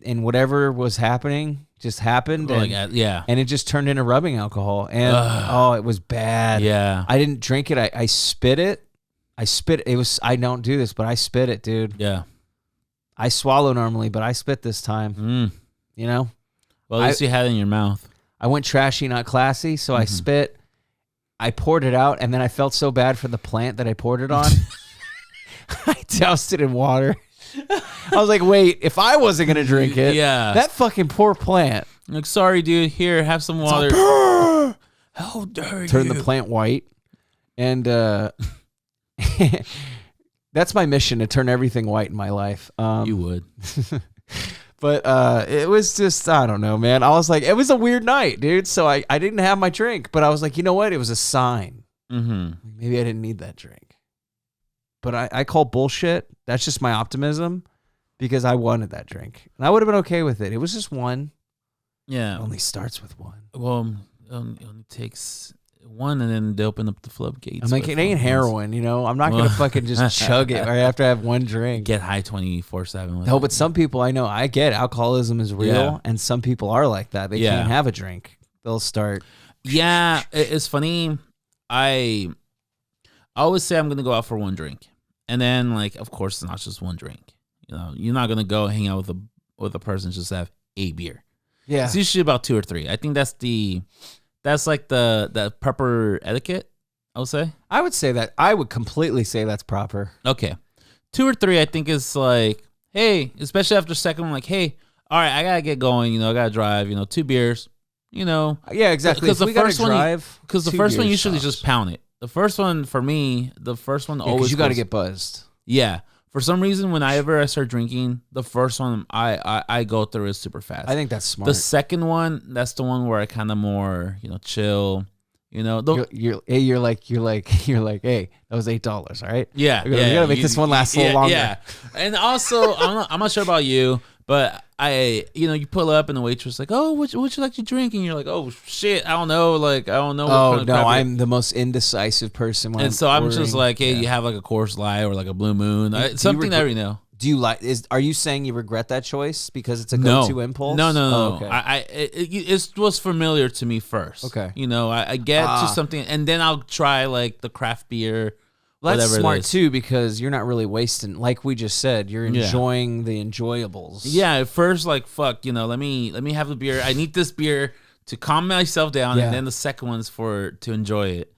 and whatever was happening just happened, and it just turned into rubbing alcohol, and it was bad. Yeah, I didn't drink it. I spit it. It was. I don't do this, but I spit it, dude. Yeah, I swallow normally, but I spit this time. Well, at least you had it in your mouth. I went trashy, not classy, so I spit. I poured it out, and then I felt so bad for the plant that I poured it on. I doused it in water. I was like, wait, if I wasn't going to drink it, that fucking poor plant. Like, sorry, dude, here, have some water. How dare you? Turn the plant white. And that's my mission, to turn everything white in my life. You would. But it was just, I don't know, man. I was like, it was a weird night, dude. So I didn't have my drink, but I was like, you know what? It was a sign. Mm-hmm. Maybe I didn't need that drink. But I call bullshit. That's just my optimism, because I wanted that drink. And I would have been okay with it. It was just one. Yeah. It only starts with one. Well, it only takes one, and then they open up the floodgates. I'm like, it ain't heroin, I'm not going to fucking just chug it right after I have one drink. Get high 24/7. No, but some people I know, I get alcoholism is real, and some people are like that. They can't have a drink. They'll start. Yeah, it's funny. I always say I'm going to go out for one drink. And then, like, of course, it's not just one drink. You're not going to go hang out with a person and just have a beer. Yeah. It's usually about 2 or 3. I think that's like the proper etiquette, I would say. I would say that. I would completely say that's proper. Okay. 2 or 3, I think, is like, hey, especially after second one, like, hey, all right, I got to get going. I got to drive, 2 beers, Yeah, exactly. Because the first one usually usually just pound it. The first one, for me, always. You got to get buzzed. Yeah. For some reason, whenever I start drinking, the first one I go through is super fast. I think that's smart. The second one, that's the one where I kind of more, chill. You're like, hey, that was $8, all right? Yeah, we gotta make this one last a little longer. Yeah, and also, I'm not sure about you, But you pull up and the waitress is like, oh, what you like to drink? And you're like, oh shit, I don't know. Like, I don't know. Oh no, I'm the most indecisive person. When and so I'm just like, hey, you have like a Coors Light or like a Blue Moon, something that we know. Do you like? Are you saying you regret that choice because it's a go-to impulse? No. Oh, okay. It was familiar to me first. Okay. I get to something, and then I'll try like the craft beer. Well, that's smart too, because you're not really wasting. Like we just said, you're enjoying the enjoyables. Yeah. At first, like fuck, let me have the beer. I need this beer to calm myself down, and then the second one's to enjoy it.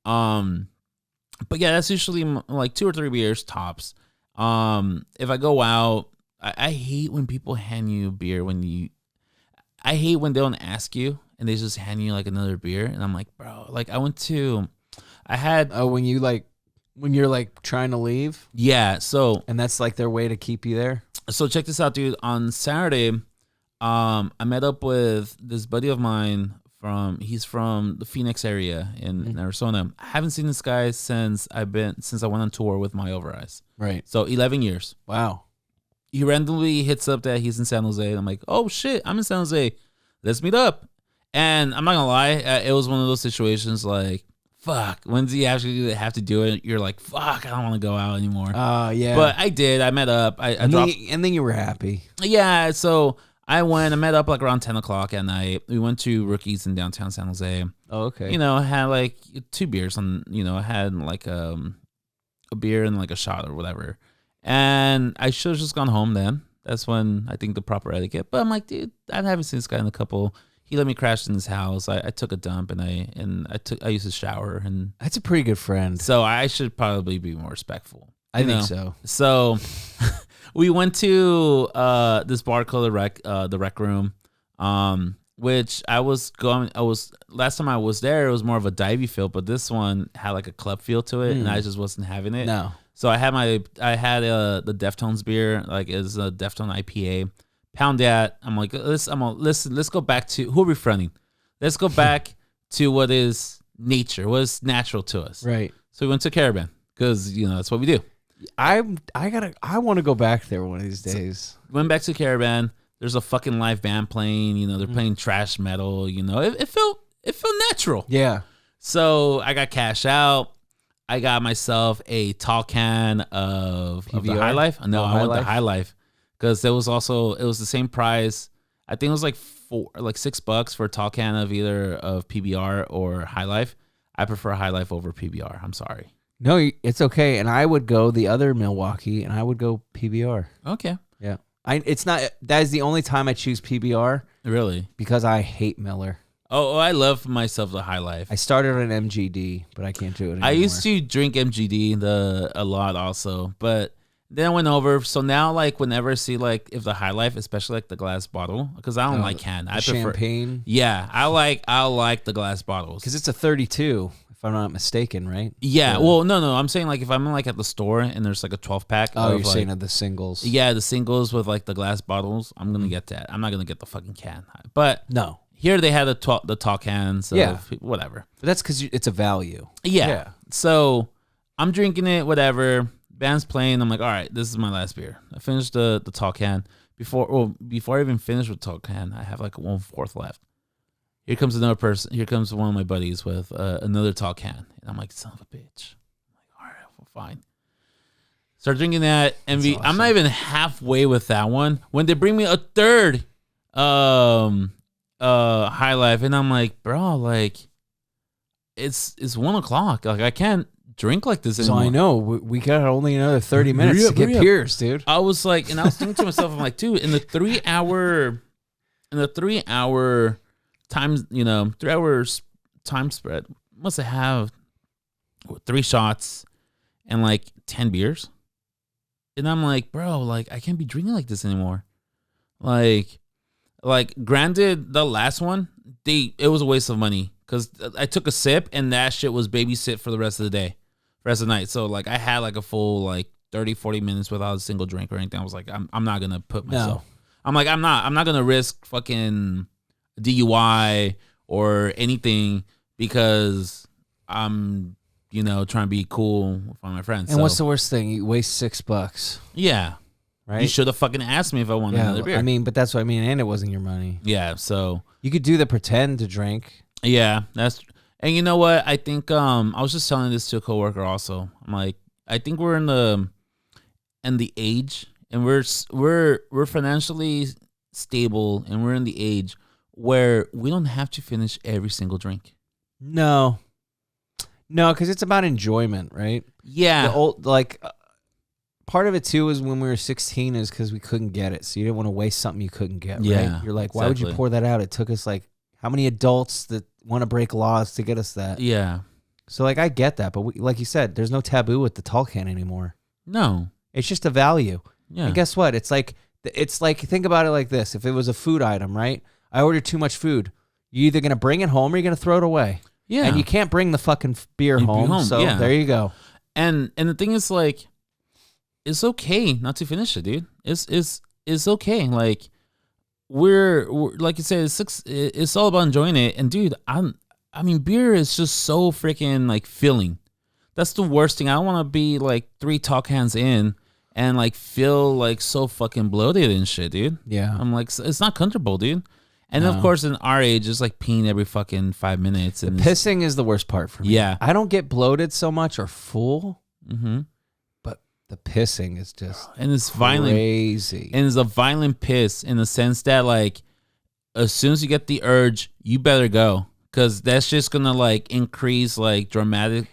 But yeah, that's usually like 2 or 3 beers tops. If I go out, I hate when people hand you beer I hate when they don't ask you and they just hand you like another beer, and I'm like, bro, like when you're like trying to leave. Yeah, so and that's like their way to keep you there. So check this out, dude. On Saturday, I met up with this buddy of mine he's from the Phoenix area in Arizona. I haven't seen this guy since I went on tour with My Over Eyes. Right. So 11 years. Wow. He randomly hits up that he's in San Jose, and I'm like, oh shit, I'm in San Jose. Let's meet up. And I'm not gonna lie, it was one of those situations like, fuck, when's he actually have to do it? You're like, fuck, I don't want to go out anymore. Yeah. But I did. I met up. I dropped. And then you were happy. Yeah. So I met up like around 10 o'clock at night. We went to Rookies in downtown San Jose. Oh, okay. I had like 2 beers I had like a beer and like a shot or whatever. And I should have just gone home then. That's when I think the proper etiquette. But I'm like, dude, I haven't seen this guy in a couple. He let me crash in his house. I took a dump and I used his shower, and that's a pretty good friend. So I should probably be more respectful. I think so. So we went to this bar called the Rec Room, which last time I was there, it was more of a divey feel, but this one had like a club feel to it, and I just wasn't having it. No. So I had the Deftones beer, like it's a Deftone IPA. Pound that. I'm like, let's go back to who are we fronting? Let's go back to what is nature, what is natural to us. Right. So we went to Caravan because that's what we do. I want to go back there one of these days. So went back to Caravan. There's a fucking live band playing. They're playing trash metal. It felt natural. Yeah. So I got cash out. I got myself a tall can of the High Life. No, I went the High Life. Because it was the same price. I think it was like $6 for a tall can of either of PBR or High Life. I prefer High Life over PBR. I'm sorry. No, it's okay. And I would go the other Milwaukee, and I would go PBR. Okay. Yeah. That is the only time I choose PBR. Really? Because I hate Miller. Oh, I love myself the High Life. I started on MGD, but I can't do it anymore. I used to drink MGD a lot also, but then I went over. So now, like, whenever I see, like, if the High Life, especially, like, the glass bottle, because I don't like can. I prefer champagne. Yeah, I like the glass bottles. Because it's a 32, if I'm not mistaken, right? Yeah, well, no. I'm saying, like, if I'm, like, at the store and there's, like, a 12-pack. Oh, you're saying of the singles. Yeah, the singles with, like, the glass bottles. I'm going to get that. I'm not going to get the fucking can. But no. Here they had the tall cans. Whatever. But that's because it's a value. Yeah. So I'm drinking it, whatever. Band's playing. I'm like, all right, this is my last beer. I finished the tall can. Before I even finish with the tall can, I have like 1/4 left. Here comes another person. Here comes one of my buddies with another tall can. And I'm like, son of a bitch. I'm like, all right, well, fine. Start drinking that. Awesome. I'm not even halfway with that one when they bring me a third High Life. And I'm like, bro, like, it's 1 o'clock. Like, I can't drink like this anymore. So I know we got only another 30 minutes to get Pierce, dude. I was like, and I was thinking to myself, I'm like, dude, in the 3 hour times, 3 hours time spread, must have 3 shots and like 10 beers. And I'm like, bro, like, I can't be drinking like this anymore. Like granted, the last one, it was a waste of money because I took a sip and that shit was babysit for the rest of the day. Rest of the night. So like I had like a full like 30-40 minutes without a single drink or anything. I was like, I'm not gonna put myself. No. I'm like, I'm not gonna risk fucking DUI or anything because I'm trying to be cool with my friends. And what's the worst thing? You waste $6. Yeah. right? You should have fucking asked me if I wanted another beer. I mean, but that's what I mean, and it wasn't your money. Yeah, so you could do the pretend to drink. Yeah, and you know what? I think I was just telling this to a coworker also. I'm like, I think we're in the age, and we're financially stable, and we're in the age where we don't have to finish every single drink. No, because it's about enjoyment, right? Yeah. The old part of it too is when we were 16 is because we couldn't get it, so you didn't want to waste something you couldn't get. Right? Yeah, You're like, why would you pour that out? It took us like how many adults that want to break laws to get us that? Yeah. So like I get that, but like you said, there's no taboo with the tall can anymore. No, it's just a value. Yeah. And guess what? It's like think about it like this: if it was a food item, right? I ordered too much food. You're either gonna bring it home or you're gonna throw it away. Yeah. And you can't bring the fucking beer home. So there you go. And the thing is, like, it's okay not to finish it, dude. It's okay. Like, we're like you said, it's all about enjoying it. And dude, I mean, beer is just so freaking like filling. That's the worst thing. I don't want to be like 3 tall cans in and like feel like so fucking bloated and shit, dude. Yeah. I'm like, it's not comfortable, dude. And of course, in our age, it's like peeing every fucking 5 minutes. And pissing is the worst part for me. Yeah. I don't get bloated so much or full, mm-hmm. but the pissing is just and it's violent, crazy. And it's a violent piss in the sense that, like, as soon as you get the urge, you better go. Because that's just going to, like, increase, like, dramatic.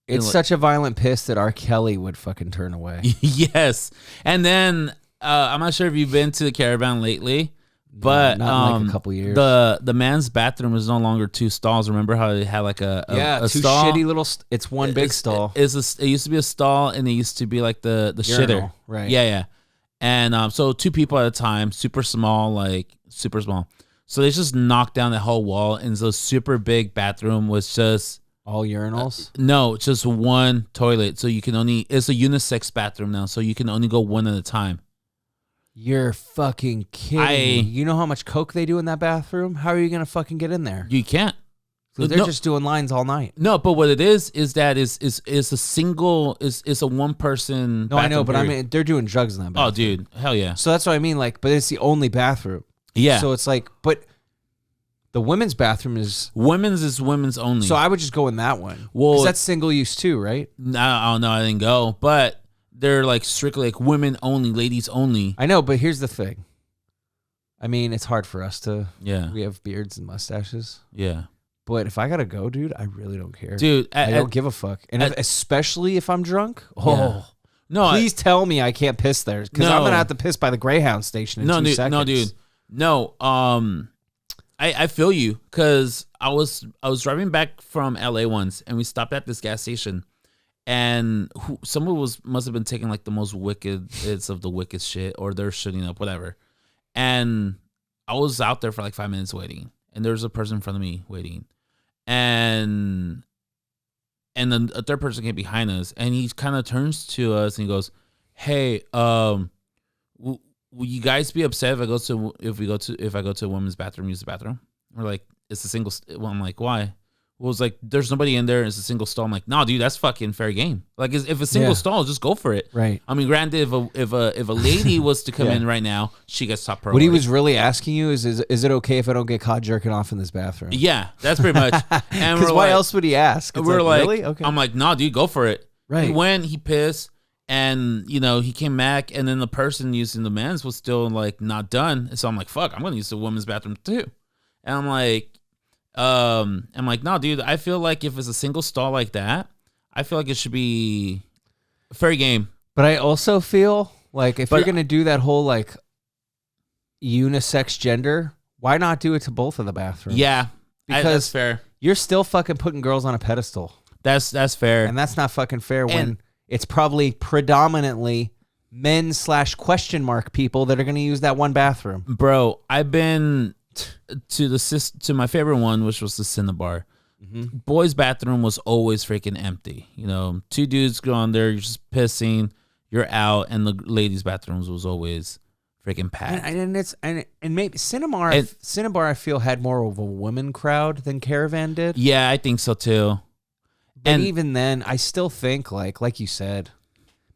It's such a violent piss that R. Kelly would fucking turn away. Yes. And then, I'm not sure if you've been to the Caravan lately. But not in like a couple years. The man's bathroom is no longer 2 stalls. Remember how it had like a 2 stall? shitty little. It's one big stall. It used to be a stall, and it used to be like the shitter. Right. Yeah. And so 2 people at a time, super small. So they just knocked down the whole wall, and the super big bathroom was just all urinals. No, just one toilet. So you can only. It's a unisex bathroom now, so you can only go one at a time. You're fucking kidding me. You know how much coke they do in that bathroom? How are you gonna fucking get in there? You can't. So they're just doing lines all night. No, but what it is that is a single is a one person. No, I know, but I mean they're doing drugs in that bathroom. Oh, dude, hell yeah. So that's what I mean. Like, but it's the only bathroom. Yeah. So it's like, but the women's bathroom is women's only. So I would just go in that one. Well, because that's single use too, right? No, I don't know. I didn't go, but. They're like strictly like women only, ladies only. I know, but here's the thing. I mean, it's hard for us to. Yeah. We have beards and mustaches. Yeah. But if I gotta go, dude, I really don't care. Dude, I don't give a fuck. And especially if I'm drunk. Oh. Yeah. No. Please tell me I can't piss there. Because I'm gonna have to piss by the Greyhound station in 2 seconds. No, dude. No. I feel you because I was driving back from LA once and we stopped at this gas station. And someone must have been taking like the most wicked of the wicked shit, or they're shitting up, whatever. And I was out there for like 5 minutes waiting, and there's a person in front of me waiting, and then a third person came behind us, and he kind of turns to us and he goes, "Hey, will you guys be upset if I go to a women's bathroom, use the bathroom?" We're like, "It's a single." Well, I'm like, "Why?" Well, it's like, there's nobody in there. It's a single stall. I'm like, no, dude, that's fucking fair game. Like, if a single stall, just go for it. Right. I mean, granted, if a lady was to come in right now, she gets top priority. What he was really asking you is it okay if I don't get caught jerking off in this bathroom? Yeah, that's pretty much. And because why else would he ask? We're like, really? Okay. I'm like, no, dude, go for it. Right. When he pissed, and he came back, and then the person using the men's was still like not done. So I'm like, fuck, I'm gonna use the women's bathroom too. And I'm like, no, dude, I feel like if it's a single stall like that, I feel like it should be fair game. But I also feel like if you're going to do that whole like unisex gender, why not do it to both of the bathrooms? Yeah. Because that's fair. You're still fucking putting girls on a pedestal. That's fair. And that's not fucking fair when it's probably predominantly men / question mark people that are going to use that one bathroom. Bro, I've been to my favorite one, which was the Cinnabar. Mm-hmm. Boys' bathroom was always freaking empty. 2 dudes go on there, you're just pissing, you're out, and the ladies' bathrooms was always freaking packed. And maybe Cinnabar I feel had more of a women crowd than Caravan did. Yeah, I think so too. But even then, I still think like you said,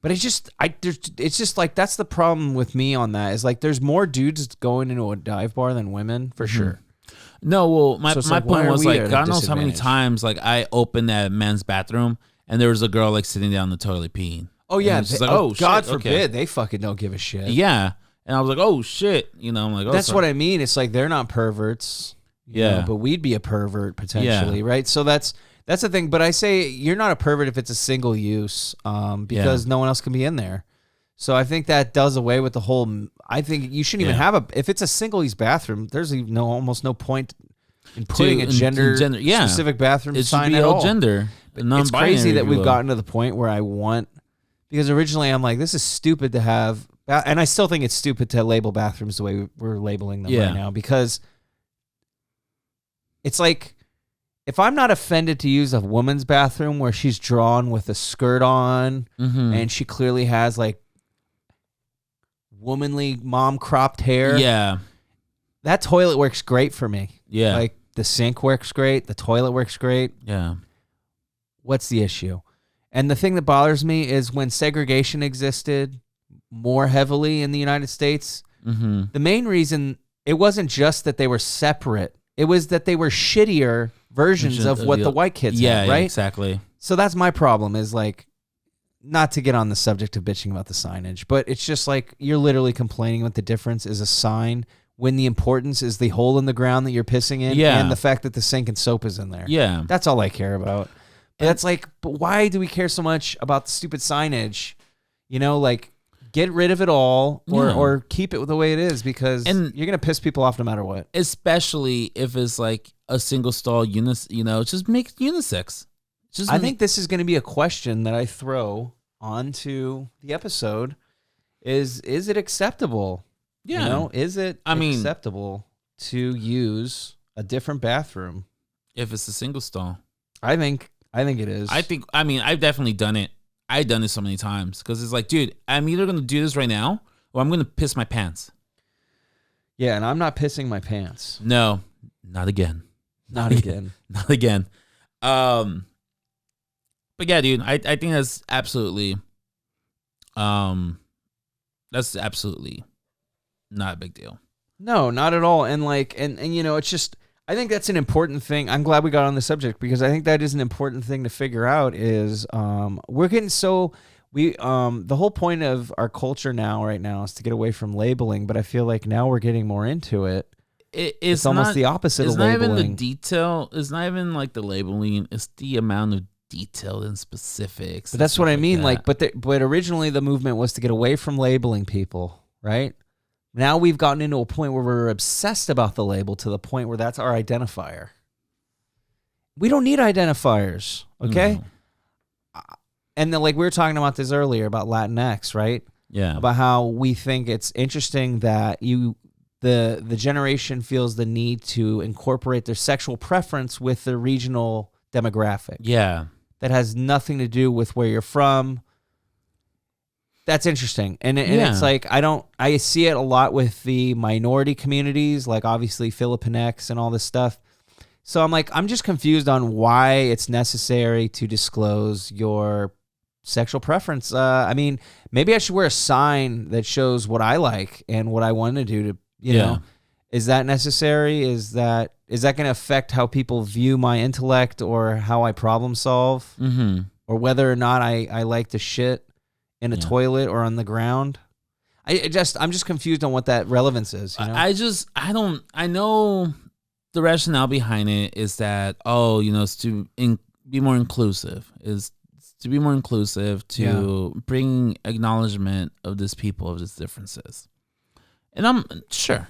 But it's just like that's the problem with me on that is like there's more dudes going into a dive bar than women for sure. No, well, my like, point was like God knows how many disadvantage? times like I opened that men's bathroom and there was a girl like sitting down in the toilet peeing. Oh yeah, Like, God shit, forbid okay. they fucking don't give a shit. Yeah, and I was like, oh shit, I'm like, oh, That's sorry. what I mean. It's like they're not perverts. You know, but we'd be a pervert potentially, right? So that's the thing. But I say you're not a pervert if it's a single use, because no one else can be in there. So I think that does away with the whole. I think you shouldn't even have if it's a single use bathroom. There's almost no point in putting a gender specific bathroom it sign should be at all all. gender. It's crazy that we've gotten to the point where I want, because originally I'm like, this is stupid to have, and I still think it's stupid to label bathrooms the way we're labeling them right now, because it's like, if I'm not offended to use a woman's bathroom where she's drawn with a skirt on and she clearly has like womanly mom cropped hair, that toilet works great for me. Yeah, like the sink works great, the toilet works great. Yeah. What's the issue? And the thing that bothers me is when segregation existed more heavily in the United States, the main reason, it wasn't just that they were separate. It was that they were shittier versions of what the white kids had, right? Yeah, exactly. So that's my problem is like, not to get on the subject of bitching about the signage, but it's just like you're literally complaining what the difference is a sign when the importance is the hole in the ground that you're pissing in and the fact that the sink and soap is in there. Yeah. That's all I care about. But that's like, but why do we care so much about the stupid signage? You know, like get rid of it all or keep it the way it is, because you're going to piss people off no matter what. Especially if it's like a single stall just make it unisex. I think this is going to be a question that I throw onto the episode is it acceptable? Yeah. You know, is it acceptable to use a different bathroom if it's a single stall? I think it is. I've definitely done it. I've done it so many times because it's like, dude, I'm either going to do this right now or I'm going to piss my pants. Yeah, and I'm not pissing my pants. No, not again. Not again. Not again. But yeah, dude, I think that's absolutely not a big deal. No, not at all. And like, and you know, it's just, I think that's an important thing. I'm glad we got on the subject because I think that is an important thing to figure out is we're getting the whole point of our culture right now is to get away from labeling, but I feel like now we're getting more into it. It's almost the opposite of labeling. It's not even the detail. It's not even like the labeling. It's the amount of detail and specifics. But that's what I mean. Like, but originally the movement was to get away from labeling people, right? Now we've gotten into a point where we're obsessed about the label to the point where that's our identifier. We don't need identifiers, okay? No. And then, like we were talking about this earlier about LATINX, right? Yeah. About how we think it's interesting that the generation feels the need to incorporate their sexual preference with their regional demographic. Yeah. That has nothing to do with where you're from. That's interesting. And it's like, I see it a lot with the minority communities, like obviously Filipinx and all this stuff. So I'm like, I'm just confused on why it's necessary to disclose your sexual preference. I mean, maybe I should wear a sign that shows what I like and what I want to do to, you know, is that necessary? Is that going to affect how people view my intellect or how I problem solve, or whether or not I like to shit in a toilet or on the ground? I'm just confused on what that relevance is. You know? I know the rationale behind it is that, it's to be more inclusive, to bring acknowledgement of this people, of these differences. And I'm sure,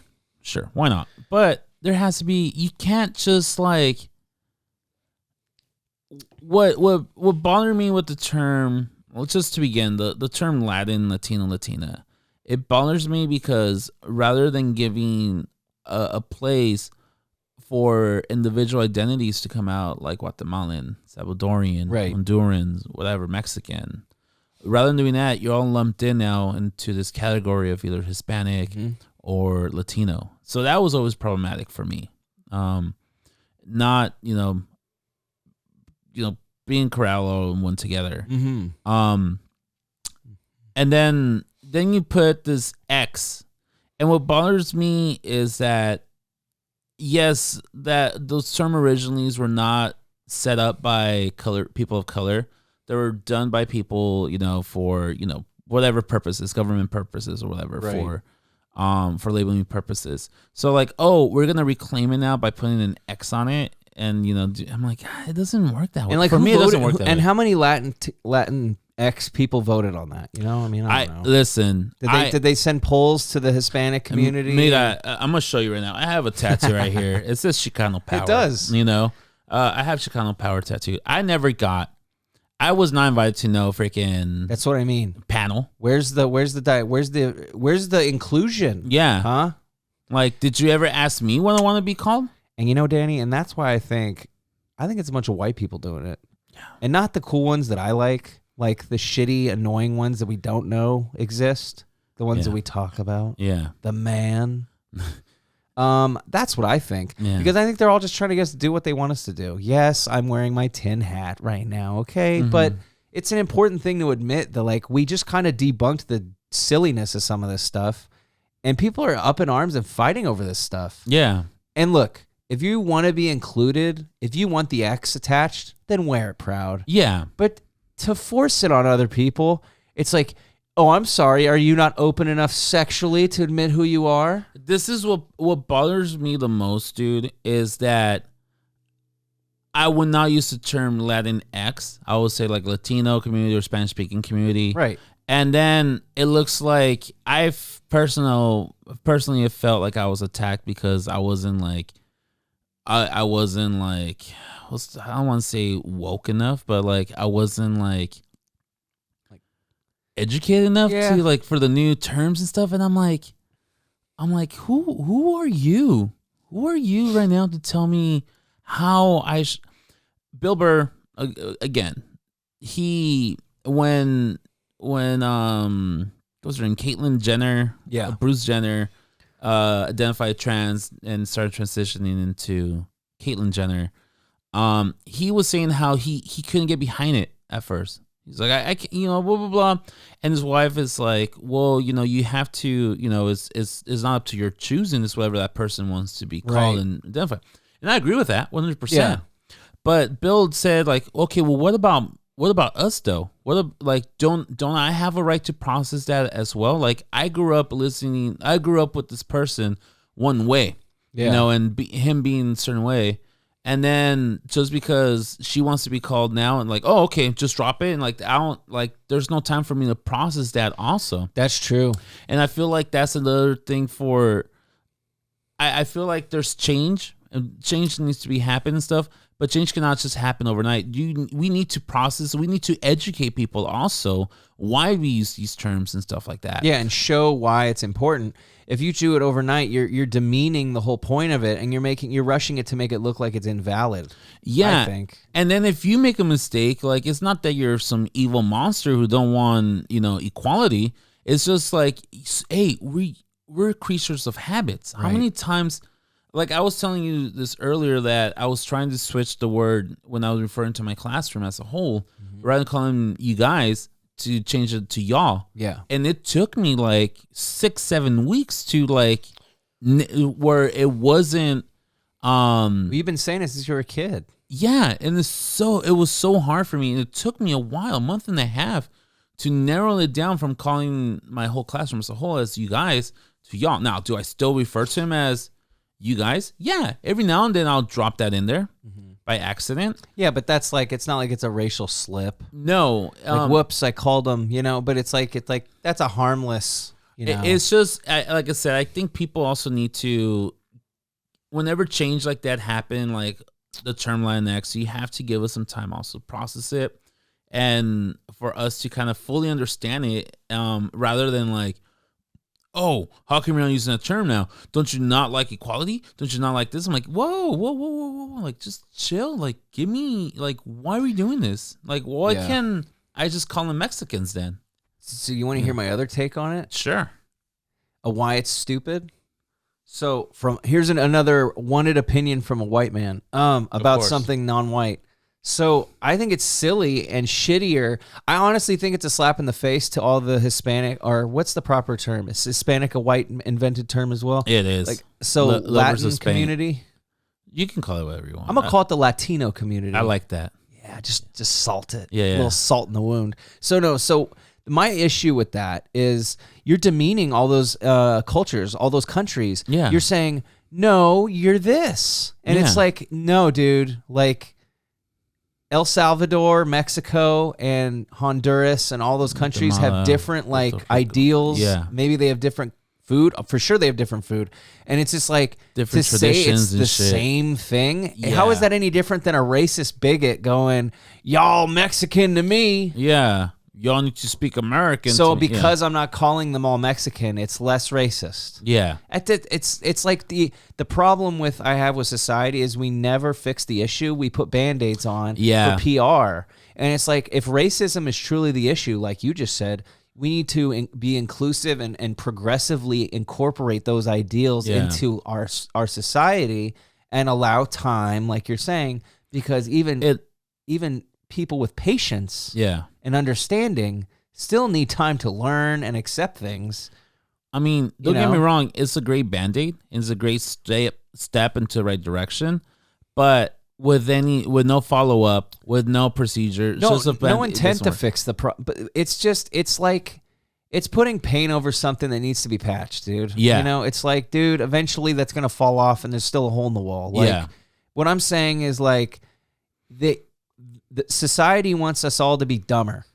why not? But there has to be, you can't just like, what bothered me with the term, well, just to begin, the term Latin, Latino, Latina, it bothers me because rather than giving a place for individual identities to come out, like Guatemalan, Salvadorian, Hondurans, whatever, Mexican, rather than doing that, you're all lumped in now into this category of either Hispanic or Latino. So that was always problematic for me. Not, being corral all in one together. And then you put this X. And what bothers me is that, yes, that those term originally were not set up by people of color. They were done by people, for, whatever purposes, government purposes or whatever, for labeling purposes. So like, oh, we're going to reclaim it now by putting an X on it. And, I'm like, it doesn't work that way. And like, for me, it doesn't work that way. And how many Latin X people voted on that? I don't know. Listen. Did they send polls to the Hispanic community? I'm gonna show you right now. I have a tattoo right here. It says Chicano Power. It does. I have Chicano Power tattooed. I was not invited to no freaking. That's what I mean. Panel. Where's the inclusion? Yeah. Huh? Like, did you ever ask me what I want to be called? And Danny, and that's why I think it's a bunch of white people doing it. Yeah. And not the cool ones that I like the shitty, annoying ones that we don't know exist. The ones that we talk about. Yeah. The man. That's what I think. Yeah. Because I think they're all just trying to get us to do what they want us to do. Yes, I'm wearing my tin hat right now, okay? Mm-hmm. But it's an important thing to admit that, like, we just kind of debunked the silliness of some of this stuff. And people are up in arms and fighting over this stuff. Yeah. And look, if you want to be included, if you want the X attached, then wear it proud. Yeah. But to force it on other people, it's like, oh, I'm sorry, are you not open enough sexually to admit who you are? This is what bothers me the most, dude, is that I would not use the term LatinX. I would say like Latino community or Spanish-speaking community. Right. And then it looks like I've personally have felt like I was attacked because I wasn't like, I wasn't like, I don't want to say woke enough, but like I wasn't like educated enough to like for the new terms and stuff. And I'm like, who are you? Who are you right now to tell me how Bill Burr, again, when what's her name, Caitlyn Jenner, Bruce Jenner, identified trans and started transitioning into Caitlyn Jenner. He was saying how he couldn't get behind it at first. He's like, I can't, blah, blah, blah. And his wife is like, well, you have to, it's not up to your choosing. It's whatever that person wants to be called and identified. And I agree with that 100%. Yeah. But Bill said like, okay, well, what about us though? Don't I have a right to process that as well? Like I grew up with this person one way, and him being a certain way. And then just because she wants to be called now and like, oh, okay, just drop it. And like, I don't like, there's no time for me to process that also. That's true. And I feel like that's another thing I feel like there's change and change needs to be happening and stuff, but change cannot just happen overnight. We need to process, we need to educate people also why we use these terms and stuff like that. Yeah. And show why it's important. If you do it overnight, you're demeaning the whole point of it, and you're rushing it to make it look like it's invalid. Yeah, I think. And then if you make a mistake, like it's not that you're some evil monster who don't want equality. It's just like, hey, we're creatures of habits. How many times? Like I was telling you this earlier that I was trying to switch the word when I was referring to my classroom as a whole, rather than calling you guys, to change it to y'all. Yeah. And it took me like 6-7 weeks to like where it wasn't you've been saying this since you were a kid. Yeah, and it was so hard for me, and it took me a while, a month and a half, to narrow it down from calling my whole classroom as a whole as you guys to y'all. Now, do I still refer to him as you guys? Yeah, every now and then I'll drop that in there. By accident. Yeah, but that's like, it's not like it's a racial slip. No. Like, whoops, I called him, but it's like that's a harmless, It's just, like I said, I think people also need to, whenever change like that happen, like the term LATINX, you have to give us some time also to process it and for us to kind of fully understand it, rather than like, oh, how come you're not using that term now? Don't you not like equality? Don't you not like this? I'm like, whoa. Like, just chill. Like, give me, like, why are we doing this? Like, why can't I just call them Mexicans then? So you want to hear my other take on it? Sure. Why it's stupid? So here's another wanted opinion from a white man about something non-white. So I think it's silly and shittier. I honestly think it's a slap in the face to all the Hispanic, or what's the proper term? Is Hispanic a white invented term as well? It is. Like, so Latin community? You can call it whatever you want. I'm going to call it the Latino community. I like that. Yeah, just salt it. Yeah. A little salt in the wound. So my issue with that is you're demeaning all those cultures, all those countries. Yeah. You're saying, no, you're this. And it's like, no, dude, like El Salvador, Mexico, and Honduras and all those countries have different like ideals. Yeah. Maybe they have different food. For sure they have different food. And it's just like different to say traditions it's the and same thing. Yeah. How is that any different than a racist bigot going, y'all Mexican to me? Yeah. Y'all need to speak American. So because I'm not calling them all Mexican, it's less racist. Yeah. It's like the problem I have with society is we never fix the issue. We put Band-Aids on for PR. And it's like if racism is truly the issue, like you just said, we need to be inclusive and progressively incorporate those ideals into our society and allow time, like you're saying, because even people with patience and understanding still need time to learn and accept things. I mean, don't get me wrong, it's a great Band-Aid. It's a great step into the right direction. But with no follow-up, with no procedure. No intent to fix the problem. But it's like, it's putting paint over something that needs to be patched, dude. Yeah. It's like, dude, eventually that's going to fall off and there's still a hole in the wall. Like, what I'm saying is like, the society wants us all to be dumber.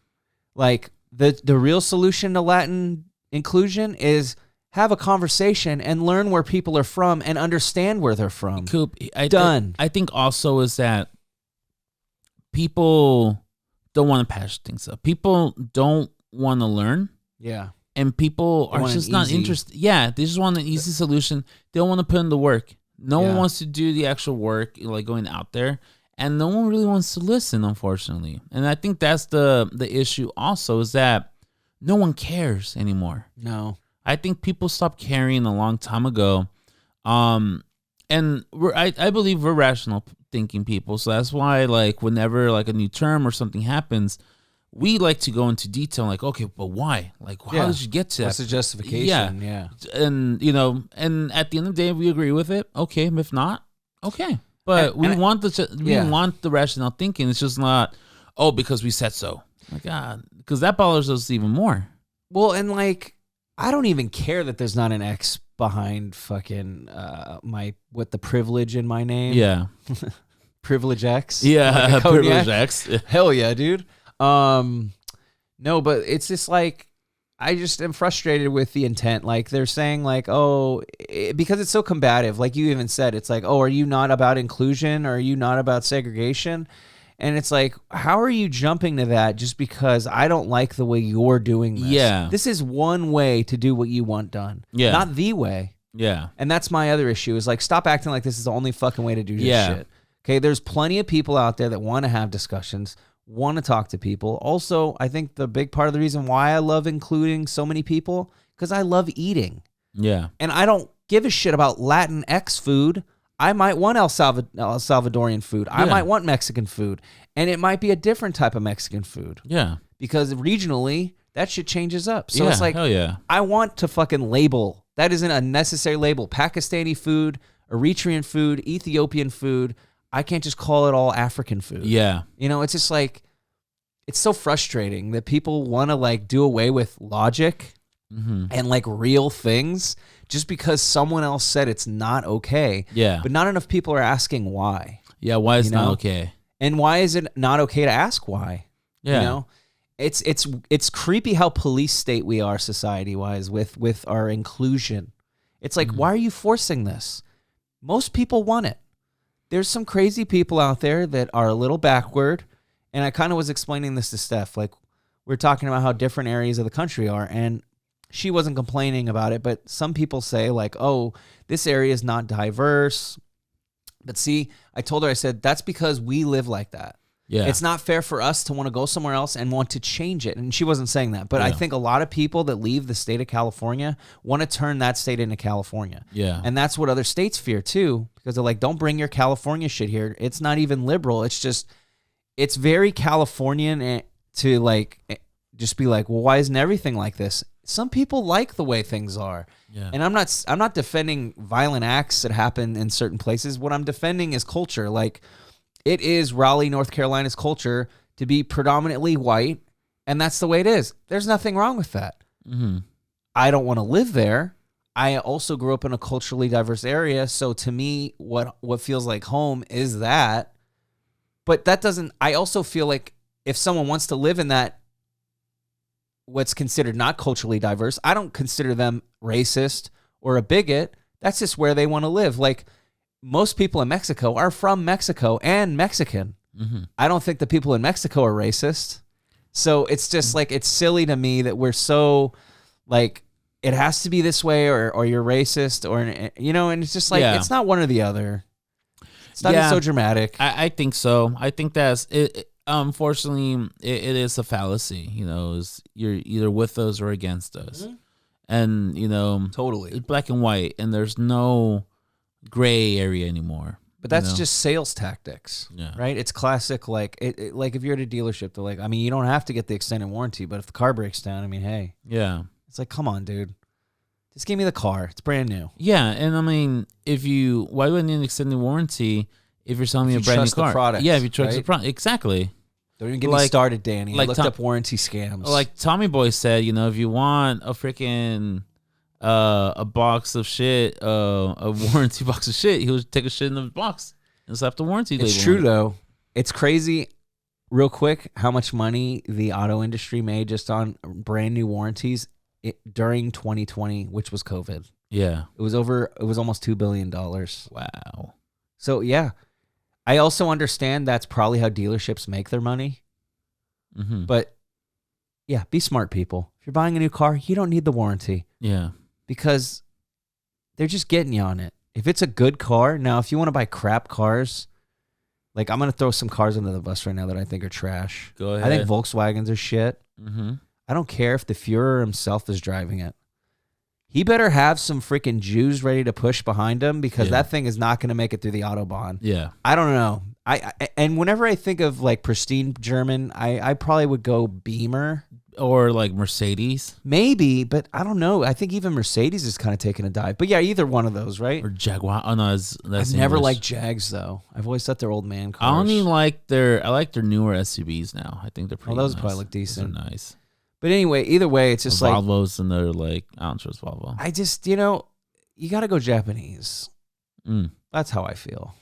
Like the real solution to Latin inclusion is have a conversation and learn where people are from and understand where they're from. Coop, I think also is that people don't want to patch things up. People don't want to learn. Yeah. And people are just not interested. Yeah, they just want an easy solution. They don't want to put in the work. No one wants to do the actual work, like going out there. And no one really wants to listen, unfortunately. And I think that's the issue also, is that no one cares anymore. No. I think people stopped caring a long time ago. And I believe we're rational thinking people. So that's why, like, whenever like a new term or something happens, we like to go into detail, like, okay, but why? Like, how did you get to that? What's the justification? Yeah. And, and at the end of the day, if we agree with it, okay. If not, okay. But we want the rational thinking. It's just not, because we said so. My God, because that bothers us even more. Well, and like, I don't even care that there's not an X behind fucking with the privilege in my name. Yeah, Privilege X. Yeah, like Privilege X. Hell yeah, dude. No, but it's just like, I just am frustrated with the intent. Like they're saying like, because it's so combative. Like you even said, it's like, are you not about inclusion? Or are you not about segregation? And it's like, how are you jumping to that just because I don't like the way you're doing this? Yeah. This is one way to do what you want done. Yeah. Not the way. Yeah. And that's my other issue is like, stop acting like this is the only fucking way to do this shit. Okay. There's plenty of people out there that want to have discussions, want to talk to people. Also, I think the big part of the reason why I love including so many people, because I love eating. Yeah. And I don't give a shit about LATINX food. I might want El Salvadorian food. I might want Mexican food. And it might be a different type of Mexican food. Yeah. Because regionally, that shit changes up. So it's like, hell yeah. I want to fucking label. That isn't a necessary label. Pakistani food, Eritrean food, Ethiopian food. I can't just call it all African food. Yeah. It's just like, it's so frustrating that people want to like do away with logic and like real things just because someone else said it's not okay. Yeah. But not enough people are asking why. Yeah, why is it not okay? And why is it not okay to ask why? Yeah. It's creepy how police state we are society-wise with our inclusion. It's like, why are you forcing this? Most people want it. There's some crazy people out there that are a little backward. And I kind of was explaining this to Steph. Like, we're talking about how different areas of the country are. And she wasn't complaining about it. But some people say, like, this area is not diverse. But see, I told her, I said, that's because we live like that. Yeah. It's not fair for us to want to go somewhere else and want to change it. And she wasn't saying that. But I think a lot of people that leave the state of California want to turn that state into California. Yeah. And that's what other states fear too. Because they're like, don't bring your California shit here. It's not even liberal. It's just... it's very Californian to like just be like, well, why isn't everything like this? Some people like the way things are. Yeah. And I'm not defending violent acts that happen in certain places. What I'm defending is culture. Like, it is Raleigh, North Carolina's culture to be predominantly white, and that's the way it is. There's nothing wrong with that. Mm-hmm. I don't want to live there. I also grew up in a culturally diverse area, so to me, what feels like home is that. But that doesn't. I also feel like if someone wants to live in that, what's considered not culturally diverse, I don't consider them racist or a bigot. That's just where they want to live. Like, most people in Mexico are from Mexico and Mexican. Mm-hmm. I don't think the people in Mexico are racist. So it's just like, it's silly to me that we're so like, it has to be this way or you're racist or, and it's just like, it's not one or the other. It's not so dramatic. I think so. I think that's it. Unfortunately, it is a fallacy. Is you're either with us or against us, Mm-hmm. and Totally. it's black and white, and there's no gray area anymore. But that's just sales tactics, Yeah. right? It's classic. Like, like if you're at a dealership, they're like, I mean, you don't have to get the extended warranty, but if the car breaks down, I mean, hey, Yeah. it's like, come on, dude, just give me the car. It's brand new. Yeah, and I mean, why would I need an extended warranty if you're selling me a brand new trust the car? product, Yeah, if you trust the right? product, exactly. Don't even get me started, Danny. I looked up warranty scams. Like Tommy Boy said, if you want a freaking a box of shit, a warranty box of shit, he would take a shit in the box and slap the warranty label. It's true though. It's crazy. Real quick, how much money the auto industry made just on brand new warranties during 2020, which was COVID. Yeah, it was almost $2 billion. Wow. So yeah, I also understand that's probably how dealerships make their money. Mm-hmm. But yeah, be smart, people. If you're buying a new car, you don't need the warranty. Yeah, because they're just getting you on it. If it's a good car, now if you want to buy crap cars, like I'm going to throw some cars under the bus right now that I think are trash. Go ahead. I think Volkswagens are shit. Mm-hmm. I don't care if the Führer himself is driving it. He better have some freaking Jews ready to push behind him because that thing is not going to make it through the Autobahn. Yeah. I don't know. And whenever I think of like pristine German, I probably would go Beamer. Or like Mercedes. Maybe, but I don't know. I think even Mercedes is kind of taking a dive. But yeah, either one of those, right? Or Jaguar. Oh no, that's I've never liked Jags though. I've always thought they're old man cars. I only like their newer SUVs now. I think they're pretty those nice. probably look decent. Those are nice. But anyway, either way, it's just like Volvos, and they're like, I don't trust Volvo. I just, you got to go Japanese. That's how I feel.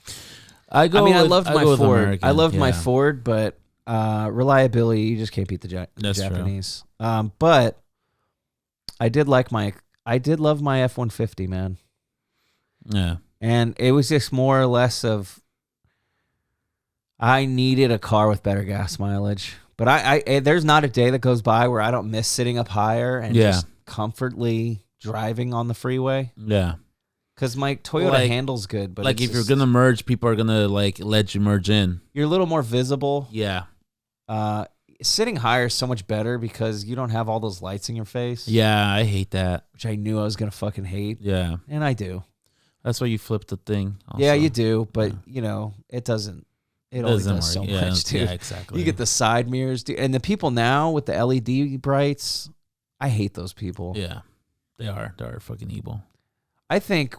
I loved my Ford. American. I loved my Ford, but reliability, you just can't beat the Japanese. But I did love my F-150, man. Yeah. And it was just more or less of I needed a car with better gas mileage. But I there's not a day that goes by where I don't miss sitting up higher and just comfortably driving on the freeway. Yeah. Because my Toyota handles good. But like if you're going to merge, people are going to like let you merge in. You're a little more visible. Yeah. Sitting higher is so much better because you don't have all those lights in your face. Yeah, I hate that. Which I knew I was going to fucking hate. Yeah. And I do. That's why you flip the thing. Also. Yeah, you do. But, it doesn't. It only does so much, dude. Yeah, exactly. You get the side mirrors, dude. And the people now with the LED brights, I hate those people. Yeah, they are. They're fucking evil. I think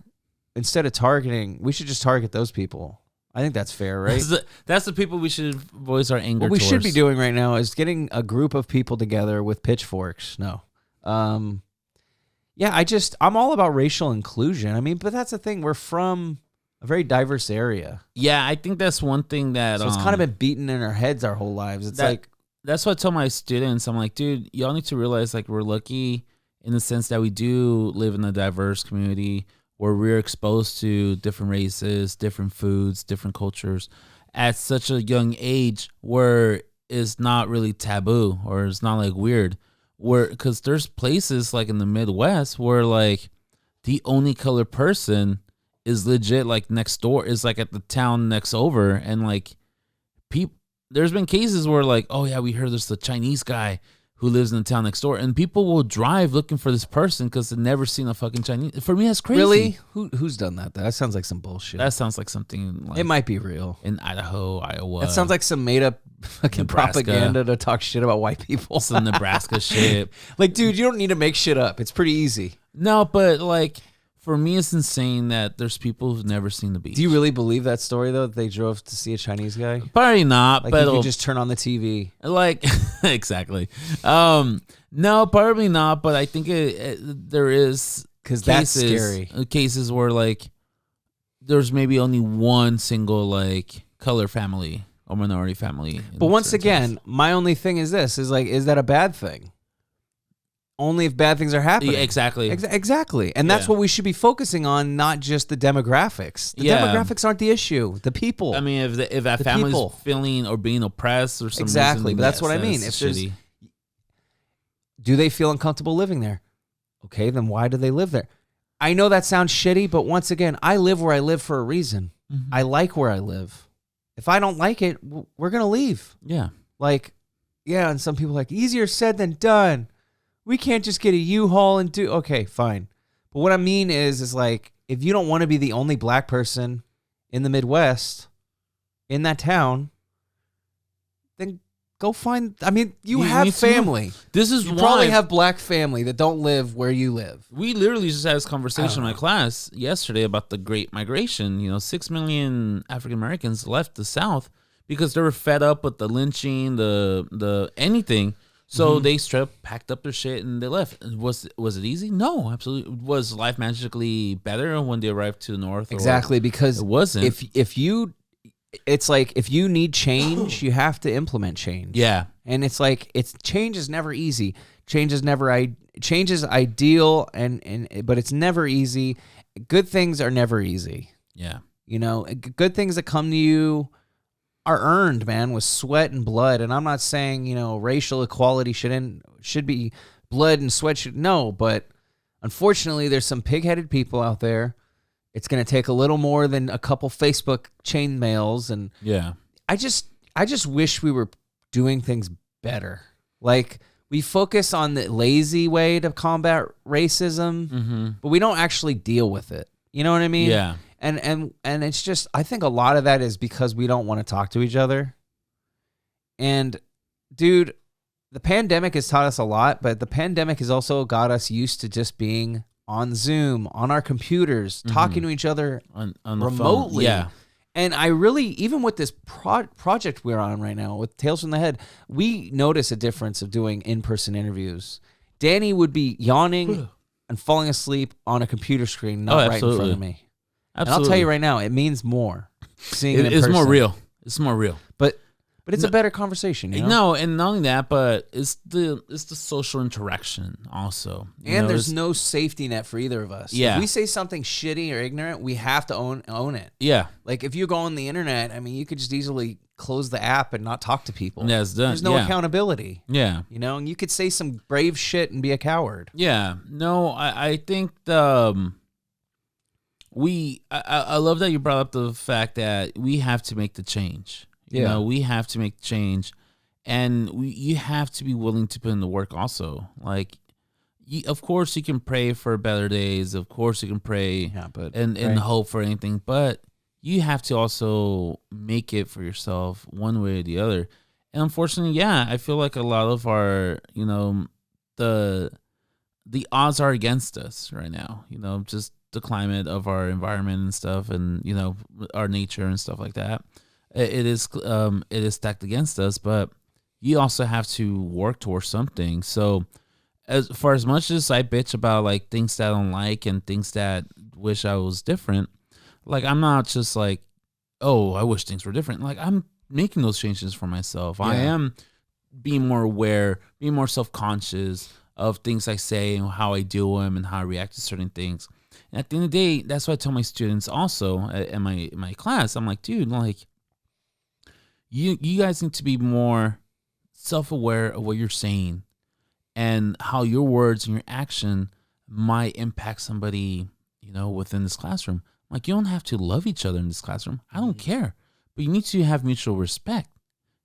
instead of targeting, we should just target those people. I think that's fair, right? That's the people we should voice our anger What we towards. should be doing right now is getting a group of people together with pitchforks. No. Yeah, I'm all about racial inclusion. I mean, but that's the thing. We're from a very diverse area. Yeah, I think that's one thing that... So it's kind of been beaten in our heads our whole lives. It's like... That's what I tell my students. I'm like, dude, y'all need to realize like we're lucky in the sense that we do live in a diverse community where we're exposed to different races, different foods, different cultures at such a young age where it's not really taboo or it's not like weird. Because there's places like in the Midwest where like the only colored person is legit like next door, is like at the town next over, and like people. There's been cases where like, oh yeah, we heard there's the Chinese guy who lives in the town next door, and people will drive looking for this person because they've never seen a fucking Chinese. For me, that's crazy. Really? Who's done that? That sounds like some bullshit. That sounds like something. Like it might be real in Idaho, Iowa. That sounds like some made up fucking Nebraska. propaganda to talk shit about white people. Some Nebraska shit. Like, dude, you don't need to make shit up. It's pretty easy. No, but like for me, it's insane that there's people who've never seen the beach. Do you really believe that story though? That they drove to see a Chinese guy? Probably not. Like but you could just turn on the TV. Like exactly. No, probably not. But I think there is because that's scary. Cases where like there's maybe only one single like color family or minority family. But once again, my only thing is this: is that a bad thing? Only if bad things are happening. Yeah, exactly. Exactly. And that's what we should be focusing on, not just the demographics. The demographics aren't the issue. The people. I mean, if that family's feeling or being oppressed or something. Exactly. But that's what I mean. If shitty. Do they feel uncomfortable living there? Okay, then why do they live there? I know that sounds shitty, but once again, I live where I live for a reason. Mm-hmm. I like where I live. If I don't like it, we're going to leave. Yeah. Like, yeah, and some people are like, easier said than done. We can't just get a U-Haul and do... Okay, fine. But what I mean is like, if you don't want to be the only black person in the Midwest, in that town, then go find... I mean, you have family. This is you why... probably have black family that don't live where you live. We literally just had this conversation in my class yesterday about the Great Migration. 6 million African Americans left the South because they were fed up with the lynching, the anything... So they straight up packed up their shit and they left. Was it easy? No, absolutely. Was life magically better when they arrived to the North? Exactly, because it wasn't. It's like if you need change, you have to implement change. Yeah, and it's like change is never easy. Change is ideal, but it's never easy. Good things are never easy. Yeah, good things that come to you are earned, man, with sweat and blood. And I'm not saying, racial equality should be blood and sweat. No, but unfortunately, there's some pig-headed people out there. It's going to take a little more than a couple Facebook chain mails. And yeah, I just wish we were doing things better. Like, we focus on the lazy way to combat racism, but we don't actually deal with it. You know what I mean? Yeah. And it's just, I think a lot of that is because we don't want to talk to each other. And dude, the pandemic has taught us a lot, but the pandemic has also got us used to just being on Zoom, on our computers, talking to each other on the remotely. Phone. Yeah. And I really, even with this project we're on right now, with Tales from the Head, we notice a difference of doing in-person interviews. Danny would be yawning and falling asleep on a computer screen, not right in front of me. Absolutely. And I'll tell you right now, it means more. Seeing it in person. More real. It's more real. But it's a better conversation. No, and not only that, but it's the social interaction also. And there's no safety net for either of us. Yeah. If we say something shitty or ignorant, we have to own it. Yeah. Like if you go on the internet, I mean, you could just easily close the app and not talk to people. Yeah, it's done. There's no accountability. Yeah. And you could say some brave shit and be a coward. Yeah. No, I think I love that you brought up the fact that we have to make the change. We have to make the change, and you have to be willing to put in the work also. Like, of course, you can pray for better days. Of course, you can pray and hope for anything, but you have to also make it for yourself one way or the other. And unfortunately, I feel like a lot of our, the odds are against us right now. Just the climate of our environment and stuff, and our nature and stuff like that. It is stacked against us, but you also have to work towards something. So, as much as I bitch about like things that I don't like and things that wish I was different, like I'm not just like, oh, I wish things were different. Like I'm making those changes for myself. Yeah. I am being more aware, being more self-conscious of things I say and how I do them and how I react to certain things. And at the end of the day, that's what I tell my students also in my class. I'm like, dude, like you guys need to be more self-aware of what you're saying and how your words and your action might impact somebody, within this classroom. Like, you don't have to love each other in this classroom. I don't care. But you need to have mutual respect.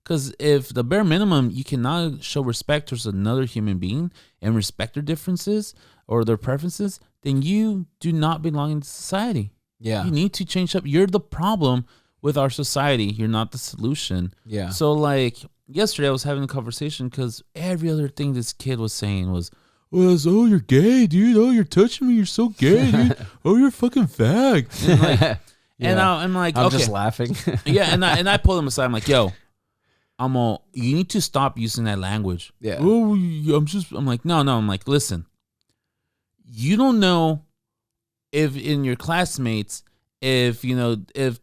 Because if the bare minimum, you cannot show respect towards another human being and respect their differences or their preferences, then you do not belong in society. Yeah. You need to change up. You're the problem with our society. You're not the solution. Yeah. So like yesterday I was having a conversation because every other thing this kid was saying was, oh, you're gay, dude. Oh, you're touching me. You're so gay, dude. Oh, you're a fucking fag. And like, I'm like, I'm okay. just laughing. Yeah. And I pulled him aside. I'm like, yo, you need to stop using that language. Yeah. Oh, I'm like, no. I'm like, listen, you don't know if in your classmates, if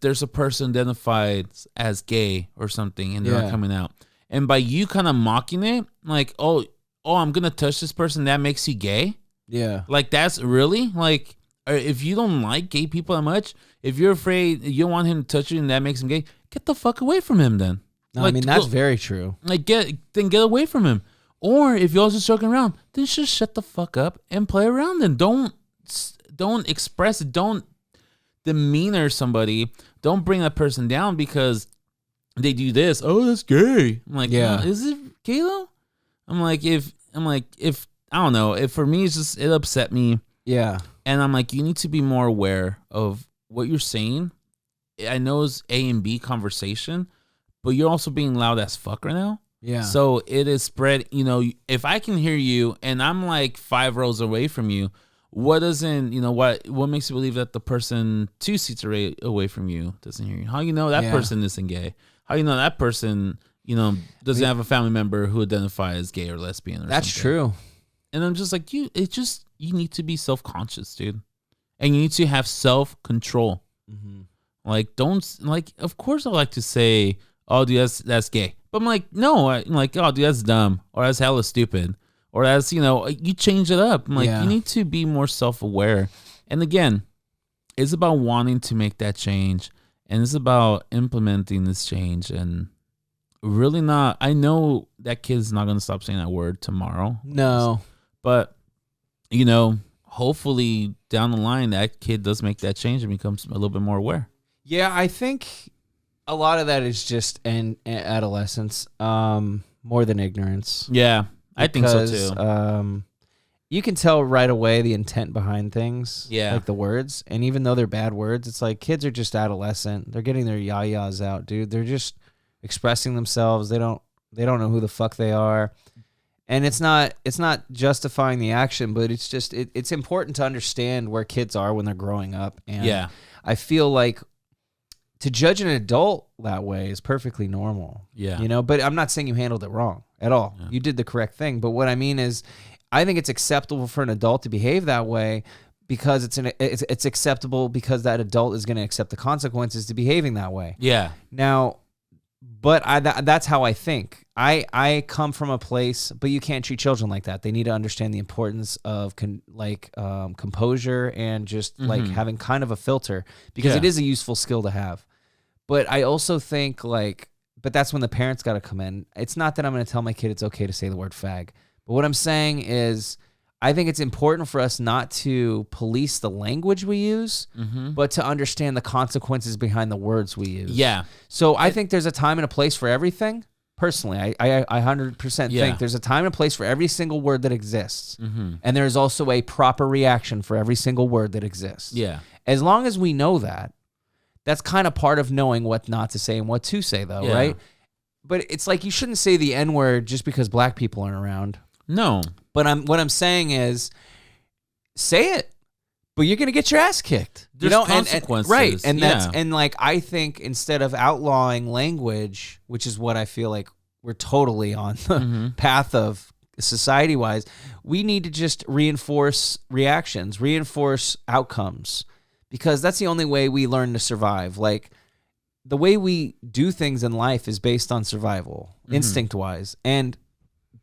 there's a person identified as gay or something and they're not coming out. And by you kind of mocking it, like, oh, I'm going to touch this person, that makes you gay? Yeah. Like, that's really, like, if you don't like gay people that much, if you're afraid you don't want him to touch you and that makes him gay, get the fuck away from him then. No, like, I mean, that's very true. Like, get away from him. Or if you're just joking around, then just shut the fuck up and play around and don't express it. Don't demeanor somebody. Don't bring that person down because they do this. Oh, that's gay. I'm like, yeah, is it gay though? I'm like, if I don't know, if for me it's just, it upset me. Yeah. And I'm like, you need to be more aware of what you're saying. I know it's A and B conversation, but you're also being loud as fuck right now. Yeah. So it is spread, if I can hear you and I'm like 5 rows away from you, what makes you believe that the person 2 seats away from you doesn't hear you? How you know that person isn't gay? How you know that person, doesn't have a family member who identifies as gay or lesbian or That's something? True. And I'm just like, you need to be self-conscious, dude. And you need to have self-control. Mm-hmm. Like, of course I like to say, oh, dude, that's gay. But I'm like, no, I'm like, oh, dude, that's dumb. Or that's hella stupid. Or that's, you change it up. I'm like, you need to be more self-aware. And again, it's about wanting to make that change. And it's about implementing this change. And really not, I know that kid's not going to stop saying that word tomorrow. No. But, hopefully down the line, that kid does make that change and becomes a little bit more aware. Yeah, I think a lot of that is just adolescence, more than ignorance. Yeah. I think so too. You can tell right away the intent behind things, like the words. And even though they're bad words, it's like kids are just adolescent. They're getting their yayas out, dude. They're just expressing themselves. They don't know who the fuck they are. And it's not justifying the action, but it's just it's important to understand where kids are when they're growing up. And I feel like to judge an adult that way is perfectly normal. Yeah. But I'm not saying you handled it wrong at all. Yeah. You did the correct thing. But what I mean is, I think it's acceptable for an adult to behave that way because it's acceptable because that adult is going to accept the consequences to behaving that way. Yeah. Now, but that's how I think. I come from a place, but you can't treat children like that. They need to understand the importance of composure and just like having kind of a filter because it is a useful skill to have. But I also think but that's when the parents got to come in. It's not that I'm going to tell my kid it's okay to say the word fag. But what I'm saying is I think it's important for us not to police the language we use, but to understand the consequences behind the words we use. Yeah. So I think there's a time and a place for everything. Personally, I 100% think there's a time and a place for every single word that exists. And there's also a proper reaction for every single word that exists. Yeah. As long as we know that, that's kind of part of knowing what not to say and what to say, though, right? But it's like you shouldn't say the N-word just because black people aren't around. No. But what I'm saying is, say it, but you're gonna get your ass kicked. There's consequences, right? And I think instead of outlawing language, which is what I feel like we're totally on the path of society-wise, we need to just reinforce reactions, reinforce outcomes, because that's the only way we learn to survive. Like the way we do things in life is based on survival, instinct-wise, and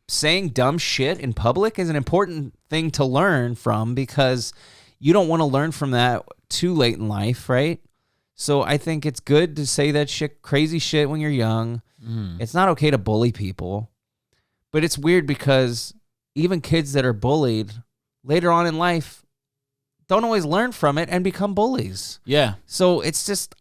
saying dumb shit in public is an important thing to learn from because you don't want to learn from that too late in life, right? So I think it's good to say that shit, crazy shit when you're young. It's not okay to bully people. But it's weird because even kids that are bullied later on in life don't always learn from it and become bullies. Yeah. So it's just,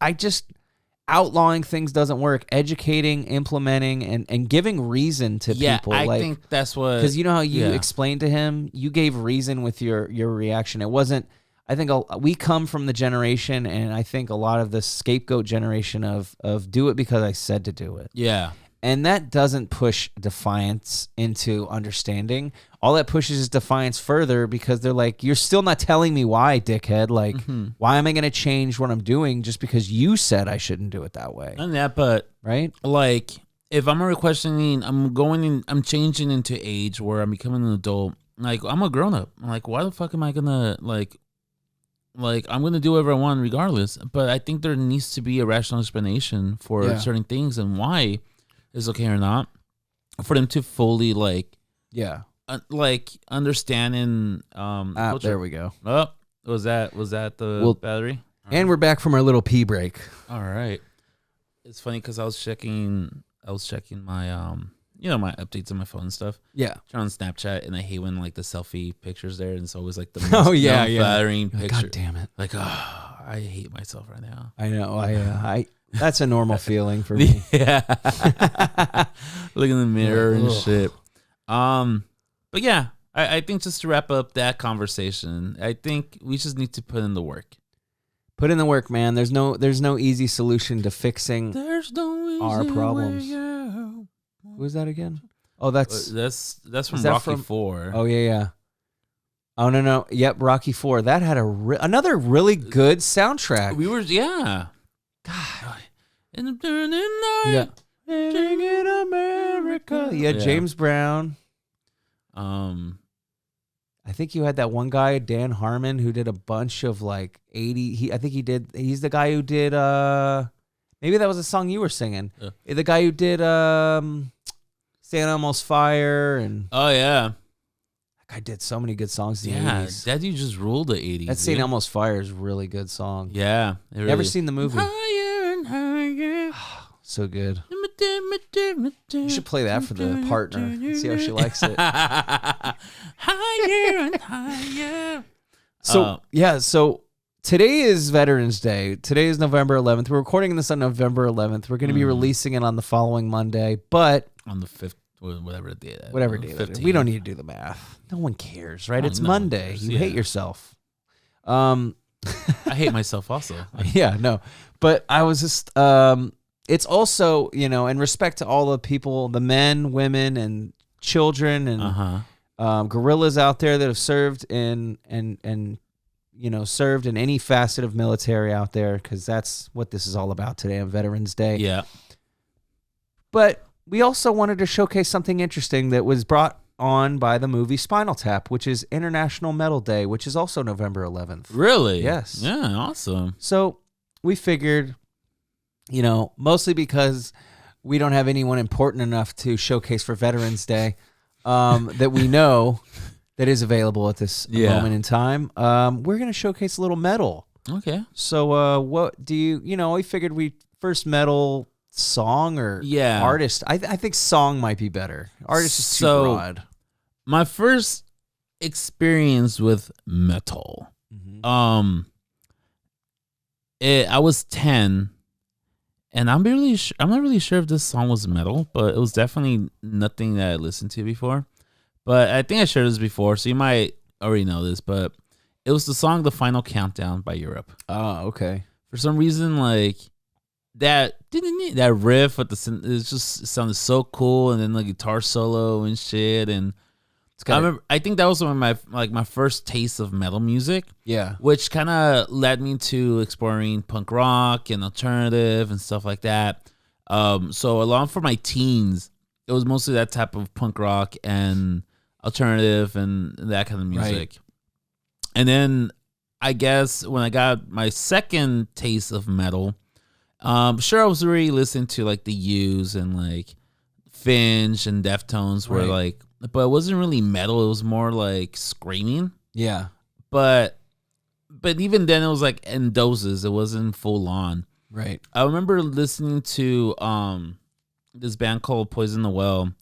outlawing things doesn't work. Educating, implementing, and giving reason to people. I think that's what... Because you know how you explained to him? You gave reason with your reaction. It wasn't... I think we come from the generation, and I think a lot of the scapegoat generation of do it because I said to do it. Yeah. And that doesn't push defiance into understanding. All that pushes is defiance further because they're like, you're still not telling me why, dickhead. Like, why am I going to change what I'm doing just because you said I shouldn't do it that way? And that, but right? Like, if I'm questioning, I'm changing into age where I'm becoming an adult. Like, I'm a grown up. Like, why the fuck am I gonna like I'm gonna do whatever I want regardless? But I think there needs to be a rational explanation for certain things and why it's okay or not, for them to fully understand and there we go. Oh, was that the battery? And we're back from our little pee break. All right. It's funny because I was checking my my updates on my phone and stuff. Yeah. Turn on Snapchat, and I hate when like the selfie pictures there, and it's always like the most flattering picture. God damn it! Like, I hate myself right now. I know. I that's a normal feeling for me. Yeah. Look in the mirror and shit. But yeah, I think just to wrap up that conversation, I think we just need to put in the work. Put in the work, man. There's no easy solution to fixing our problems. Who is that again? Oh, that's from Rocky 4. Oh yeah. Oh no. Yep, Rocky 4. That had another really good soundtrack. God. In the burning light, living in America. Yeah, James Brown. I think you had that one guy, Dan Harmon, who did a bunch of like 80. He's the guy who did. Maybe that was a song you were singing. The guy who did Stand Almost Fire and. Oh yeah. That guy did so many good songs in the 80s. That dude just ruled the 80s. That St. Elmo's Fire is a really good song. Yeah. Really Never seen the movie. Higher and higher. So good. You should play that for the partner and see how she likes it. Higher and higher. So today is Veterans Day. Today is November 11th. We're recording this on November 11th. We're going to be releasing it on the following Monday, but on the 5th. Whatever day that is. Whatever day that is. We don't need to do the math. No one cares, right? It's Monday. You hate yourself. I hate myself also. Yeah, no. But I was just it's also, in respect to all the people, the men, women, and children and guerrillas out there that have served in served in any facet of military out there, because that's what this is all about today on Veterans Day. Yeah. But we also wanted to showcase something interesting that was brought on by the movie Spinal Tap, which is International Metal Day, which is also November 11th. Really? Yes. Yeah, awesome. So we figured, mostly because we don't have anyone important enough to showcase for Veterans Day that we know that is available at this moment in time, we're going to showcase a little metal. Okay. So what do we figured we first metal song or artist. I think song might be better. Artist is too broad. My first experience with metal, I was 10, and I'm not really sure if this song was metal, but it was definitely nothing that I listened to before. But I think I shared this before, so you might already know this, but it was the song "The Final Countdown" by Europe. Oh, okay. For some reason, like that riff with it sounded so cool, and then the guitar solo and shit, and I think that was one of my first taste of metal music. Yeah, which kind of led me to exploring punk rock and alternative and stuff like that. So along for my teens, it was mostly that type of punk rock and alternative and that kind of music. Right. And then I guess when I got my second taste of metal, sure I was already listening to like the Used and like Finch and Deftones, where but it wasn't really metal. It was more like screaming. Yeah. But even then it was like in doses. It wasn't full on. Right. I remember listening to this band called Poison the Well,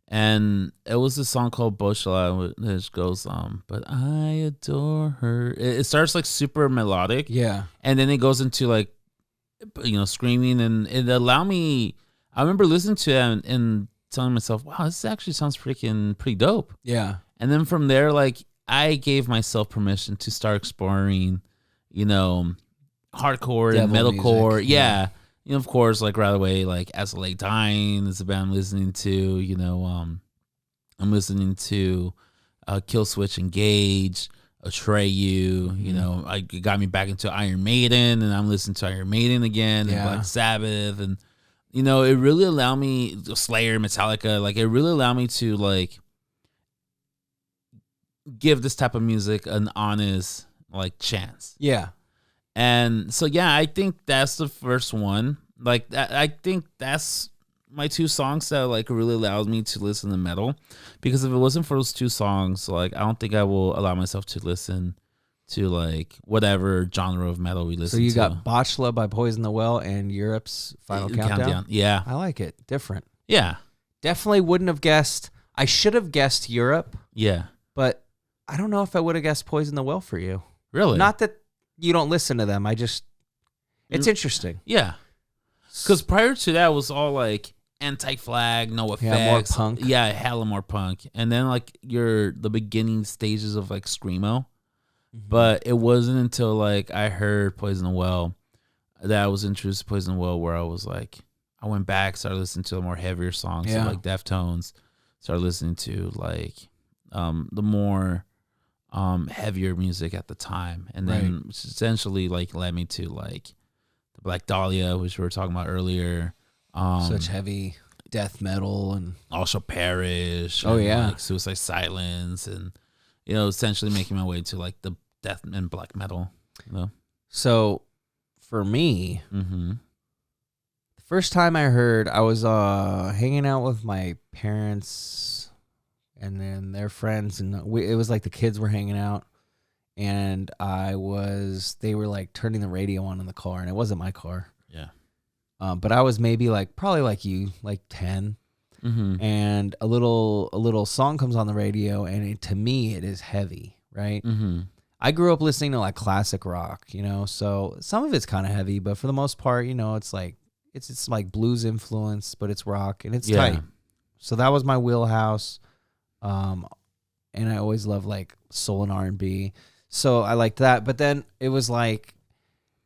and it was a song called Boshala, which goes but I adore her. It starts like super melodic. Yeah. And then it goes into like screaming, and it allowed me. I remember listening to it and telling myself, "Wow, this actually sounds pretty dope." Yeah. And then from there, like I gave myself permission to start exploring, hardcore and Devil metalcore. music, Yeah. Of course, like right away, like As the Dying is the band I'm listening to. I'm listening to Kill Switch Engage, Atreyu. It got me back into Iron Maiden, and I'm listening to Iron Maiden again, and Black Sabbath, and it really allowed me, Slayer, Metallica, like it really allowed me to like give this type of music an honest like chance. Yeah. And so I think that's the first one. Like I think that's my two songs that like really allowed me to listen to metal, because if it wasn't for those two songs, like I don't think I will allow myself to listen to like whatever genre of metal we listen to. So you got Botchla by Poison the Well and Europe's Final Countdown. Yeah. I like it. Different. Yeah. Definitely wouldn't have guessed. I should have guessed Europe. Yeah. But I don't know if I would have guessed Poison the Well for you. Really? Not that you don't listen to them. It's interesting. Yeah. Because prior to that was all like Anti-Flag, No Effects. Yeah, more punk. Yeah, hella more punk. And then like the beginning stages of like screamo. Mm-hmm. But it wasn't until like I heard Poison the Well that I was introduced to Poison the Well, where I was like, I went back, started listening to the more heavier songs, so like Deftones, started listening to like the more heavier music at the time, and then essentially like led me to like the Black Dahlia, which we were talking about earlier. Such heavy death metal, and also Perish. Oh, and yeah. like Suicide Silence, and essentially making my way to like the death and black metal. So for me, mm-hmm. the first time I heard, I was hanging out with my parents and then their friends, and it was like the kids were hanging out, and they were like turning the radio on in the car, and it wasn't my car. Yeah. But I was maybe probably like you, like 10, mm-hmm. and a little song comes on the radio, and to me it is heavy, right? Mm-hmm. I grew up listening to like classic rock, so some of it's kind of heavy, but for the most part, it's like it's like blues influence, but it's rock and it's tight. So that was my wheelhouse, and I always loved like soul and R&B, so I liked that. But then it was like,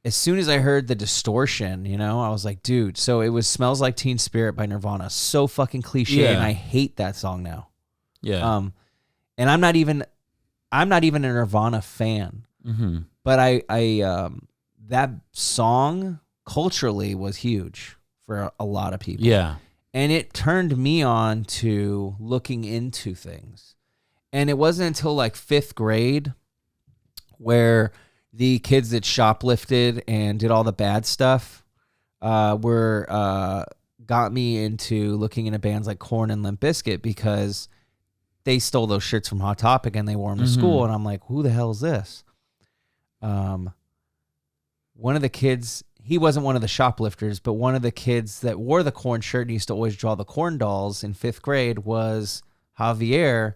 as soon as I heard the distortion, I was like, dude. So it was "Smells Like Teen Spirit" by Nirvana, so fucking cliche, and I hate that song now. Yeah. And I'm not even a Nirvana fan, mm-hmm. but I that song culturally was huge for a lot of people. Yeah. And it turned me on to looking into things. And it wasn't until like 5th grade where the kids that shoplifted and did all the bad stuff got me into looking into bands like Korn and Limp Bizkit, because they stole those shirts from Hot Topic and they wore them to school. And I'm like, who the hell is this? One of the kids, he wasn't one of the shoplifters, but one of the kids that wore the Korn shirt and used to always draw the Korn dolls in 5th grade was Javier,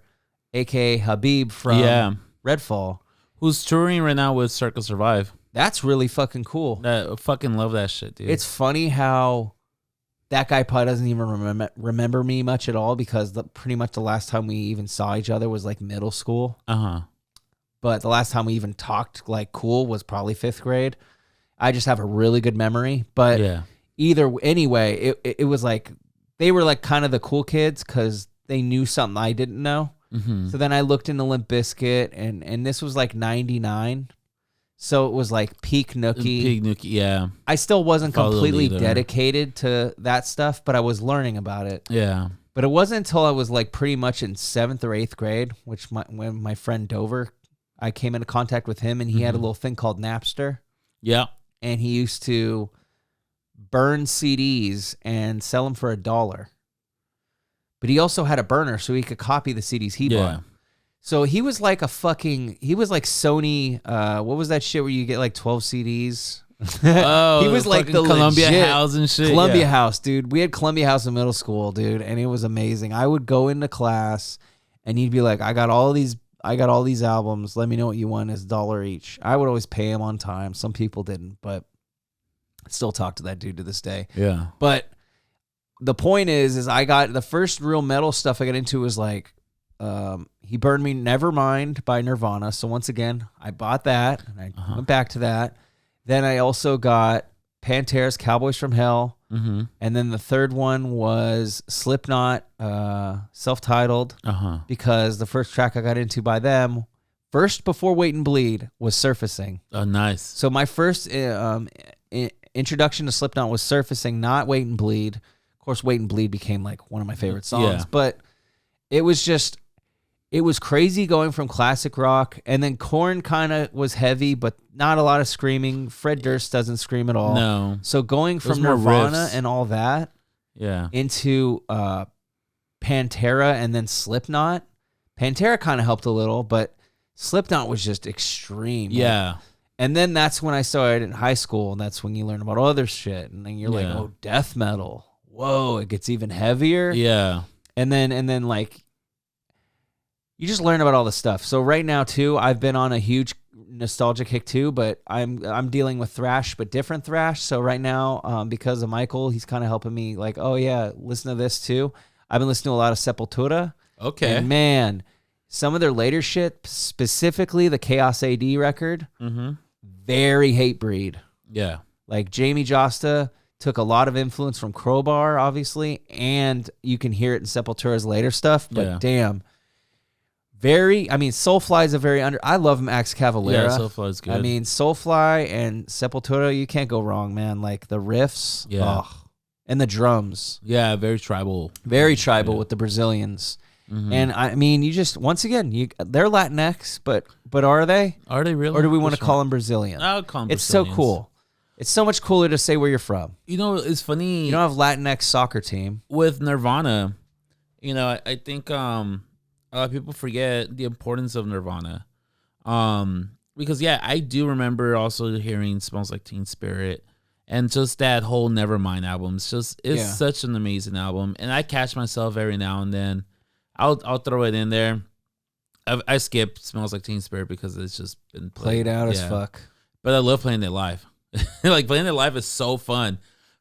a.k.a. Habib from Redfall. Who's touring right now with Circle Survive. That's really fucking cool. I fucking love that shit, dude. It's funny how that guy probably doesn't even remember me much at all, because pretty much the last time we even saw each other was like middle school. Uh-huh. But the last time we even talked like cool was probably 5th grade. I just have a really good memory. But anyway, it was like they were like kind of the cool kids because they knew something I didn't know. Mm-hmm. So then I looked into Limp Bizkit, and this was like 99. So it was like peak Nookie. Peak Nookie, yeah. I still wasn't completely dedicated to that stuff, but I was learning about it. Yeah. But it wasn't until I was like pretty much in 7th or 8th grade, when my friend Dover, I came into contact with him, and he had a little thing called Napster. Yeah. And he used to burn CDs and sell them for $1. But he also had a burner so he could copy the CDs he bought. So he was like Sony, what was that shit where you get like 12 CDs? Oh, he was like the Columbia legit House and shit. Columbia House, dude. We had Columbia House in middle school, dude, and it was amazing. I would go into class and he'd be like, I got all these albums. Let me know what you want. It's $1 each. I would always pay him on time. Some people didn't, but Still talk to that dude to this day. Yeah. But the point is I got the first real metal stuff I got into was like, He Burned Me Nevermind by Nirvana. So once again, I bought that and I went back to that. Then I also got Pantera's Cowboys from Hell. Mm-hmm. And then the third one was Slipknot, self-titled, because the first track I got into by them, first before Wait and Bleed, was Surfacing. Oh, nice. So my first introduction to Slipknot was Surfacing, not Wait and Bleed. Of course, Wait and Bleed became like one of my favorite songs, but it was crazy going from classic rock, and then Korn kind of was heavy, but not a lot of screaming. Fred Durst doesn't scream at all. No. So going from more Nirvana riffs. and all that into Pantera and then Slipknot. Pantera kind of helped a little, but Slipknot was just extreme. Yeah. And then that's when I started in high school, and that's when you learn about other shit. And then you're like, oh, death metal. Whoa, it gets even heavier. Yeah. And then like, you just learn about all the stuff. So right now too, I've been on a huge nostalgic kick too, but I'm dealing with thrash, but different thrash. So right now, because of Michael, he's kind of helping me like, oh yeah, listen to this too. I've been listening to a lot of Sepultura. Okay. And man, some of their later shit, specifically the Chaos AD record, very Hatebreed. Yeah. Like Jamie Josta took a lot of influence from Crowbar, obviously, and you can hear it in Sepultura's later stuff, but damn. Soulfly is a very I love Max Cavalera. Yeah, Soulfly is good. I mean, Soulfly and Sepultura, you can't go wrong, man. Like the riffs, and the drums. Yeah, very tribal. Very tribal with the Brazilians. And I mean, you just, once again, they're Latinx, but are they? Are they really? Or do we want to call them Brazilian? I would call them It's so Brazilians. cool. It's so much cooler to say where you're from. You know, it's funny. You don't have Latinx soccer team. With Nirvana, you know, I think a lot of people forget the importance of Nirvana. Because I do remember also hearing Smells Like Teen Spirit and just that whole Nevermind album. It's such an amazing album. And I catch myself every now and then. I'll throw it in there. I skip Smells Like Teen Spirit because it's just been Played out as fuck. But I love playing it live. Like playing it live is so fun.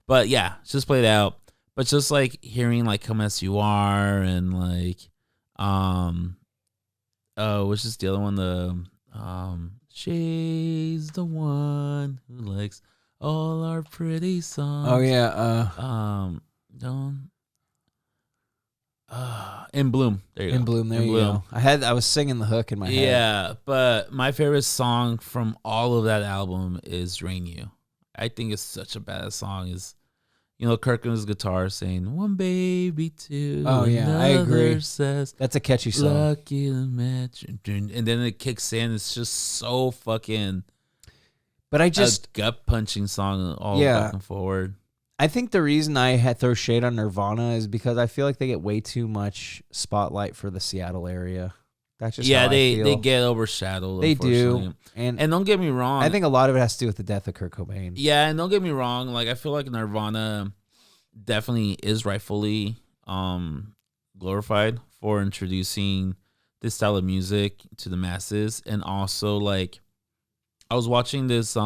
But yeah, just play it out. But just like hearing like Come As You Are and like which is the other one? The she's the one who likes all our pretty songs. Oh yeah. Don't In Bloom. There you go. In Bloom, there you go. I was singing the hook in my head. Yeah, but my favorite song from all of that album is Rain You. I think it's such a badass song. Is Kirkland's guitar saying one baby, two. Oh yeah, I agree. Says, that's a catchy song. Lucky to match, and then it kicks in. It's just so fucking. But a gut punching song all back and forward. I think the reason I throw shade on Nirvana is because I feel like they get way too much spotlight for the Seattle area. That's just how I feel. They get overshadowed. They do, and don't get me wrong. I think a lot of it has to do with the death of Kurt Cobain. Yeah, and don't get me wrong. Like I feel like Nirvana definitely is rightfully glorified for introducing this style of music to the masses, and also like I was watching this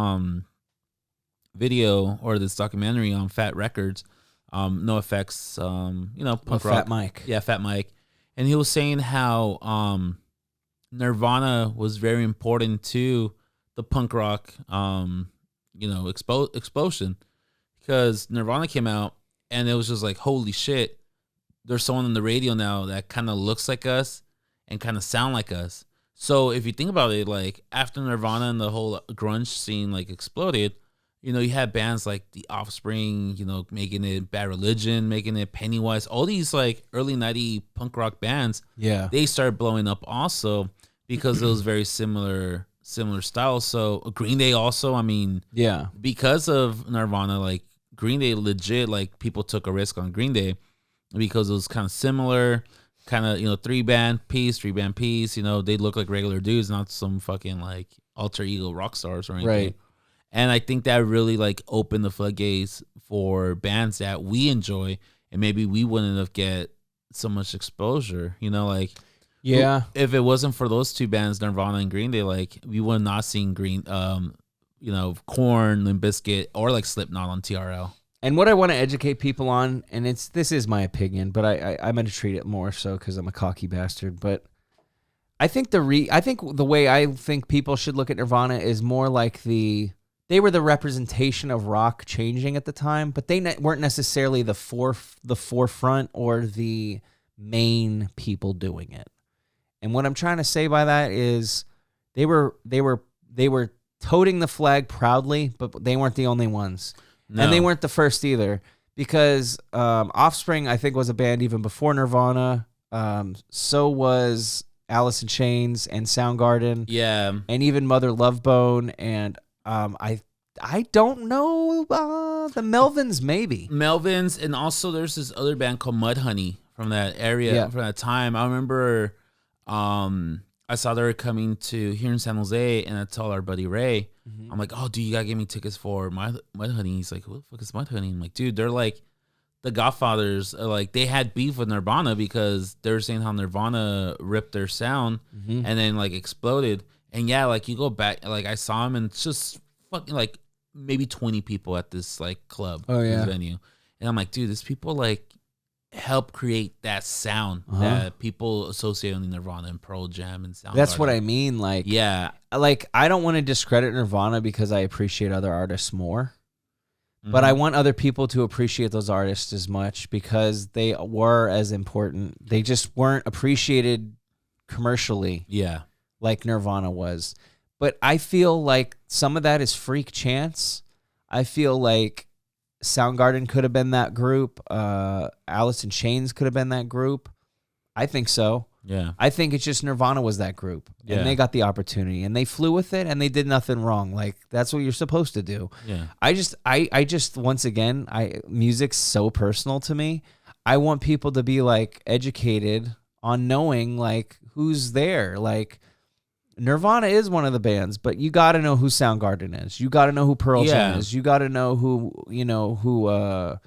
video or this documentary on Fat Records, No Effects, punk rock. Fat Mike. Yeah, Fat Mike. And he was saying how Nirvana was very important to the punk rock, explosion. Because Nirvana came out and it was just like, holy shit, there's someone on the radio now that kind of looks like us and kind of sound like us. So if you think about it, like after Nirvana and the whole grunge scene like exploded, you had bands like The Offspring, making it Bad Religion, making it Pennywise, all these like early 90s punk rock bands. Yeah. They started blowing up also because it was very similar style. So Green Day also, because of Nirvana, like Green Day legit, like people took a risk on Green Day because it was kind of similar, kind of, three band piece. They look like regular dudes, not some fucking like alter ego rock stars or anything. Right. And I think that really like opened the floodgates for bands that we enjoy, and maybe we wouldn't have get so much exposure. If it wasn't for those two bands, Nirvana and Green Day, like we would not seen Korn, Limp Bizkit, or like Slipknot on TRL. And what I want to educate people on, and this is my opinion, but I'm going to treat it more so because I'm a cocky bastard. But I think the way I think people should look at Nirvana is more like they were the representation of rock changing at the time, but they weren't necessarily the forefront or the main people doing it. And what I'm trying to say by that is they were toting the flag proudly, but they weren't the only ones. No. And they weren't the first either, because Offspring, I think, was a band even before Nirvana. So was Alice in Chains and Soundgarden. Yeah. And even Mother Love Bone. And I don't know, the Melvins, maybe. Melvins, and also there's this other band called Mudhoney from that area, from that time. I remember I saw they were coming to here in San Jose, and I told our buddy Ray, I'm like, oh, dude, you gotta give me tickets for Mudhoney. He's like, who the fuck is Mudhoney? I'm like, dude, they're like the Godfathers. Like, they had beef with Nirvana because they were saying how Nirvana ripped their sound and then like exploded. And yeah, like you go back, like I saw him, and it's just fucking like maybe 20 people at this like club, this venue, and I'm like, dude, these people like help create that sound that people associate with Nirvana and Pearl Jam and Soundgarden. That's what I mean. Like, yeah, like I don't want to discredit Nirvana because I appreciate other artists more, but I want other people to appreciate those artists as much because they were as important. They just weren't appreciated commercially, like Nirvana was. But I feel like some of that is freak chance. I feel like Soundgarden could have been that group. Alice in Chains could have been that group. I think so. Yeah. I think it's just Nirvana was that group. Yeah. And they got the opportunity. And they flew with it, and they did nothing wrong. Like, that's what you're supposed to do. Yeah. I just once again, music's so personal to me. I want people to be, like, educated on knowing, like, who's there. Like, Nirvana is one of the bands, but you got to know who Soundgarden is. You got to know who Pearl Jam is. You got to know who, God,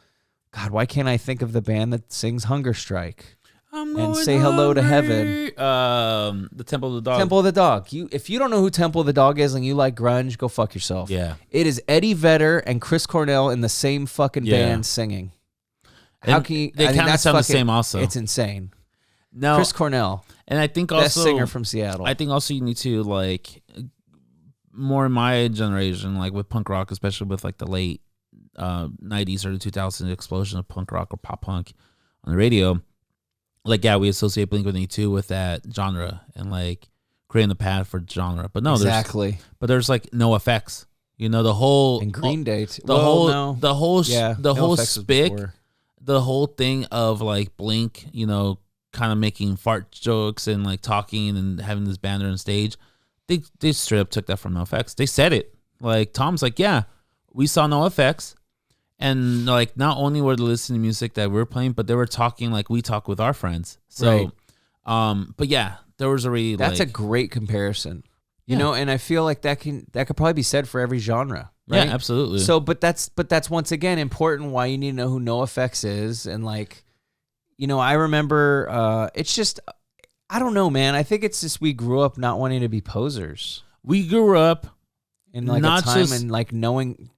why can't I think of the band that sings Hunger Strike and Say Hello to Heaven? The Temple of the Dog. Temple of the Dog. If you don't know who Temple of the Dog is and you like grunge, go fuck yourself. Yeah. It is Eddie Vedder and Chris Cornell in the same fucking band singing. How can you? They kind of sound the same also. It's insane. No, Chris Cornell. And I think also best singer from Seattle. I think also you need to, like, more in my generation, like with punk rock, especially with like the late 90s or the 2000s explosion of punk rock or pop punk on the radio. Like, yeah, we associate Blink-182 with that genre and like creating the path for genre. But no, exactly. There's like no effects. You know, the whole and Green Day. The whole spick, the whole thing of like Blink, you know, kind of making fart jokes and like talking and having this banner on stage. They straight up took that from NoFX. They said it. Like, Tom's like, yeah, we saw NoFX, and like not only were they listening to music that we're playing, but they were talking like we talk with our friends. So, but yeah, there was already that's a great comparison. You know, and I feel like that could probably be said for every genre. Right? Yeah, absolutely. So, but that's once again important. Why you need to know who NoFX is, and like, you know, I remember, it's just, I don't know, man. I think it's just we grew up not wanting to be posers. We grew up in like a time and like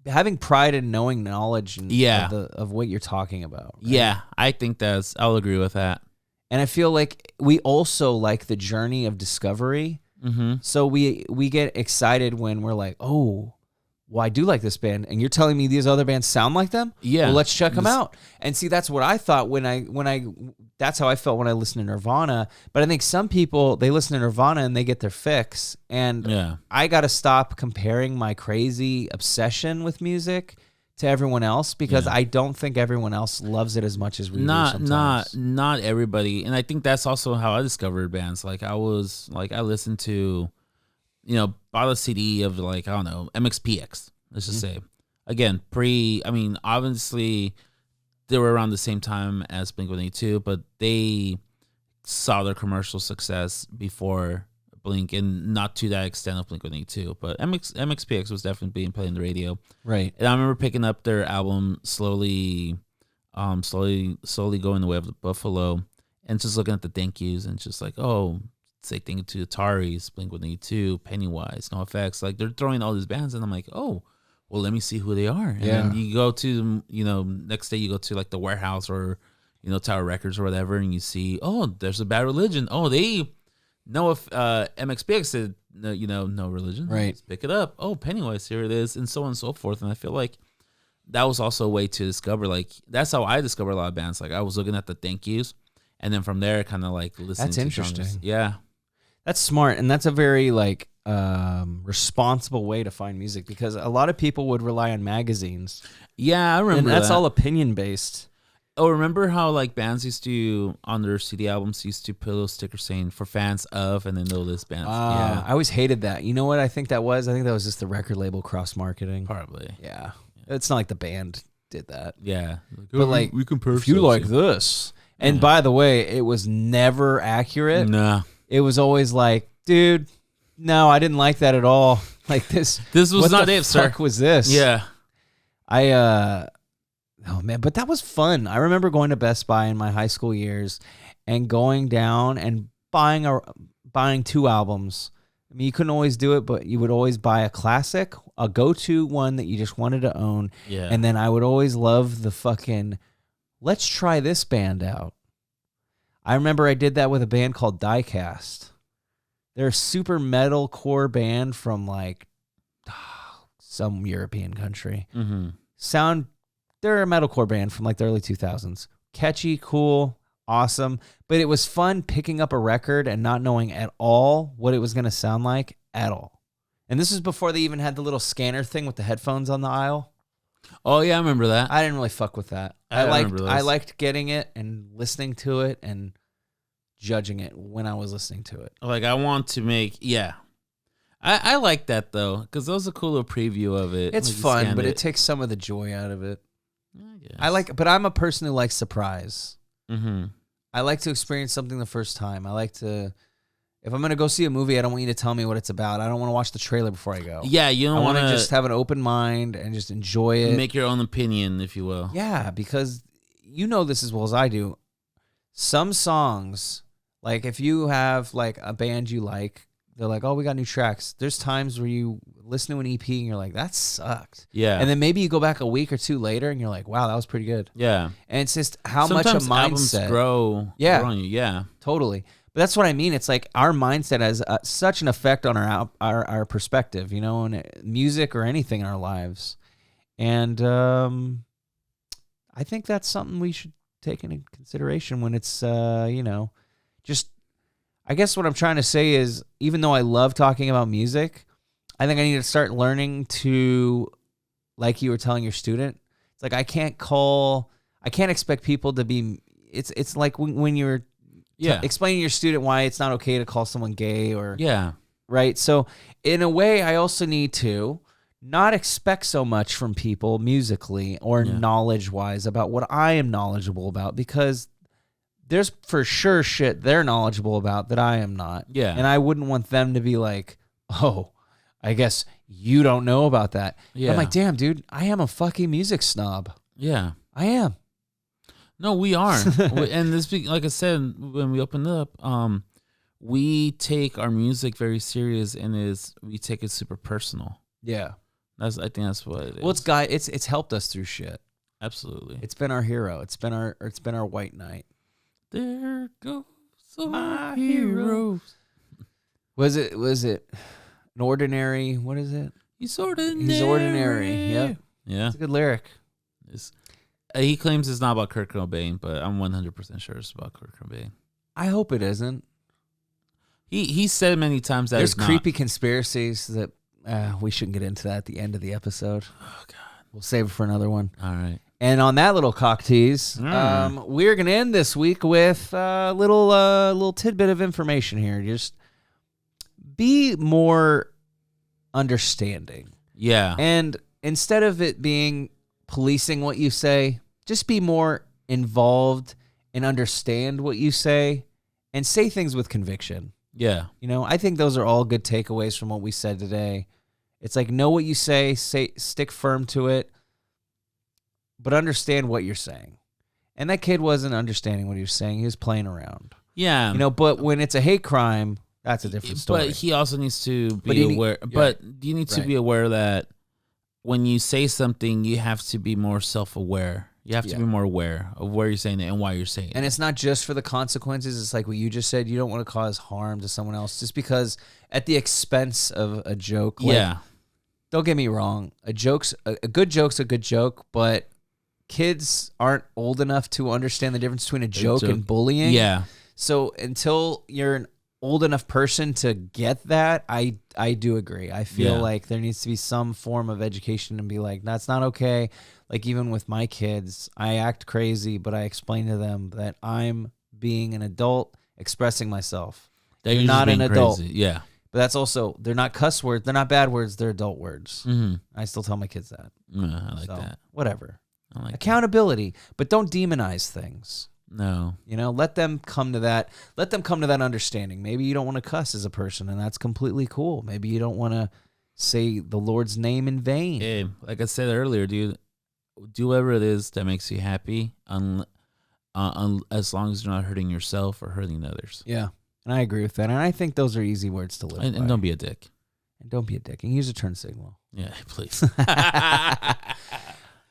having pride in knowing knowledge and of what you're talking about. Right? Yeah, I think I'll agree with that. And I feel like we also like the journey of discovery. Mm-hmm. So we get excited when we're like, oh, well, I do like this band, and you're telling me these other bands sound like them? Yeah. Well, let's check them out. And see, that's what I thought that's how I felt when I listened to Nirvana. But I think some people, they listen to Nirvana and they get their fix. And I got to stop comparing my crazy obsession with music to everyone else, because I don't think everyone else loves it as much as we do sometimes. Not everybody. And I think that's also how I discovered bands. Like, I listened to, you know, bought a CD of like, I don't know, MXPX, let's just say. Again, obviously they were around the same time as Blink-182, but they saw their commercial success before Blink, and not to that extent of Blink-182. But MXPX was definitely being played on the radio. Right. And I remember picking up their album slowly going the way of the buffalo, and just looking at the thank yous and just like, oh, say thing to Atari's, Blink-182, Pennywise, NoFX. Like they're throwing all these bands, and I'm like, oh, well, let me see who they are. And then you go to, next day you go to like the Warehouse or, Tower Records or whatever, and you see, oh, there's a Bad Religion. Oh, they know if MXPX said, no religion. Right. Let's pick it up. Oh, Pennywise, here it is, and so on and so forth. And I feel like that was also a way to discover, like, that's how I discovered a lot of bands. Like, I was looking at the thank yous, and then from there, kind of like listening That's to interesting. genres. Yeah. That's smart, and that's a very like responsible way to find music, because a lot of people would rely on magazines. Yeah, I remember and that's that. all opinion based. Oh, remember how like bands used to, on their CD albums, used to put a little sticker saying for fans of, and then they'll list bands. Yeah, I always hated that. You know what I think that was? I think that was just the record label cross marketing. probably. Yeah. It's not like the band did that. Yeah, But like, we compare. if you like this. And by the way, it was never accurate. Nah, It was always like, dude, no, I didn't like that at all. Like this this was what not the it, sir. fuck was this? Yeah, Oh man, but that was fun. I remember going to Best Buy in my high school years and going down and buying 2 albums. I mean, you couldn't always do it, but you would always buy a classic, a go-to one that you just wanted to own. yeah. And then I would always love the fucking, let's try this band out. I remember I did that with a band called Diecast. They're a super metalcore band from like some European country. Mm-hmm. They're a metalcore band from like the early 2000s. Catchy, cool, awesome. But it was fun picking up a record and not knowing at all what it was going to sound like at all. And this is before they even had the little scanner thing with the headphones on the aisle. Oh yeah, I remember that. I didn't really fuck with that. I remember those. I liked getting it and listening to it and judging it when I was listening to it. Like I want to make, yeah. I like that though, because that was a cool little preview of it. It's like, you fun, scanned but it takes some of the joy out of it. I guess. But I'm a person who likes surprise. Mm-hmm. I like to experience something the first time. I like to, if I'm going to go see a movie, I don't want you to tell me what it's about. I don't want to watch the trailer before I go. Yeah, you don't I want want to just have an open mind and just enjoy it. make your own opinion, if you will. Yeah, because you know this as well as I do. Some songs, like if you have like a band you like, they're like, oh, we got new tracks. There's times where you listen to an EP and you're like, that sucked. Yeah. And then maybe you go back a week or 2 later and you're like, wow, that was pretty good. Yeah. And it's just how Sometimes much a albums mindset. grow on you. Yeah. Totally. But that's what I mean. It's like our mindset has such an effect on our perspective, and music or anything in our lives. And I think that's something we should take into consideration when it's, just, I guess what I'm trying to say is, even though I love talking about music, I think I need to start learning to, like you were telling your student, it's like I can't expect people to be, it's like when you're explaining to your student why it's not okay to call someone gay or, right? So in a way, I also need to not expect so much from people musically or knowledge-wise about what I am knowledgeable about, because there's for sure shit they're knowledgeable about that I am not. Yeah. And I wouldn't want them to be like, oh, I guess you don't know about that. Yeah. I'm like, damn, dude, I am a fucking music snob. Yeah. I am. No, we are. And this, like I said, when we opened up, we take our music very serious, and we take it super personal. Yeah. I think that's what it is. Well, it's helped us through shit. Absolutely. It's been our hero. It's been our white knight. There goes my heroes. Was it an ordinary? What is it? He's ordinary. He's ordinary. Yep. Yeah. It's a good lyric. He claims it's not about Kurt Cobain, but I'm 100% sure it's about Kurt Cobain. I hope it isn't. He said many times that there's creepy conspiracies that we shouldn't get into that at the end of the episode. Oh God. We'll save it for another one. All right. And on that little cock tease, we're gonna end this week with a little tidbit of information here. Just be more understanding. Yeah. And instead of it being policing what you say, just be more involved and understand what you say and say things with conviction. Yeah. I think those are all good takeaways from what we said today. It's like, know what you say, stick firm to it, but understand what you're saying. And that kid wasn't understanding what he was saying. He was playing around. Yeah. But when it's a hate crime, That's a different story. But he also needs to be aware. But you need to be aware that when you say something, you have to be more self-aware. You have to be more aware of where you're saying it and why you're saying it. And it's not just for the consequences. It's like what you just said. You don't want to cause harm to someone else just because at the expense of a joke. Like, don't get me wrong. A good joke's a good joke, but kids aren't old enough to understand the difference between a joke and bullying. Yeah. So until you're an old enough person to get that, I do agree. I feel like there needs to be some form of education and be like, that's not okay. Like even with my kids, I act crazy, but I explain to them that I'm being an adult expressing myself. They're not an adult. Crazy. Yeah. But that's also, they're not cuss words. They're not bad words. They're adult words. Mm-hmm. I still tell my kids that. I like that. Whatever. I like accountability, but don't demonize things. No. You know, let them come to that. Let them come to that understanding. Maybe you don't want to cuss as a person, and that's completely cool. Maybe you don't want to say the Lord's name in vain. Hey, like I said earlier, dude, do whatever it is that makes you happy, as long as you're not hurting yourself or hurting others. Yeah, and I agree with that. And I think those are easy words to live by. And don't be a dick. And don't be a dick. And use a turn signal. Yeah, please.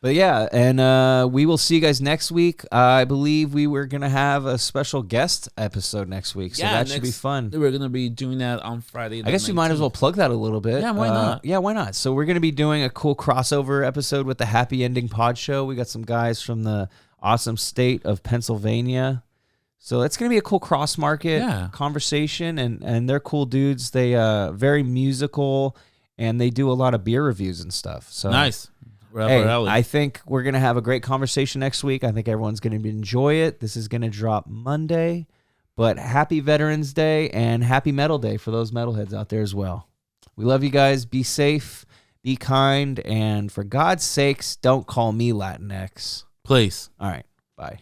But yeah, and we will see you guys next week. I believe we were going to have a special guest episode next week, so that should be fun. We're going to be doing that on Friday. I guess we might as well plug that a little bit. Yeah, why not? Yeah, why not? So we're going to be doing a cool crossover episode with the Happy Ending Pod Show. We got some guys from the awesome state of Pennsylvania. So it's going to be a cool cross-market conversation, and they're cool dudes. They very musical, and they do a lot of beer reviews and stuff. So nice. Hey, I think we're going to have a great conversation next week. I think everyone's going to enjoy it. This is going to drop Monday, but happy Veterans Day and happy Metal Day for those metalheads out there as well. We love you guys. Be safe, be kind, and for God's sakes, don't call me LATINX. Please. All right. Bye.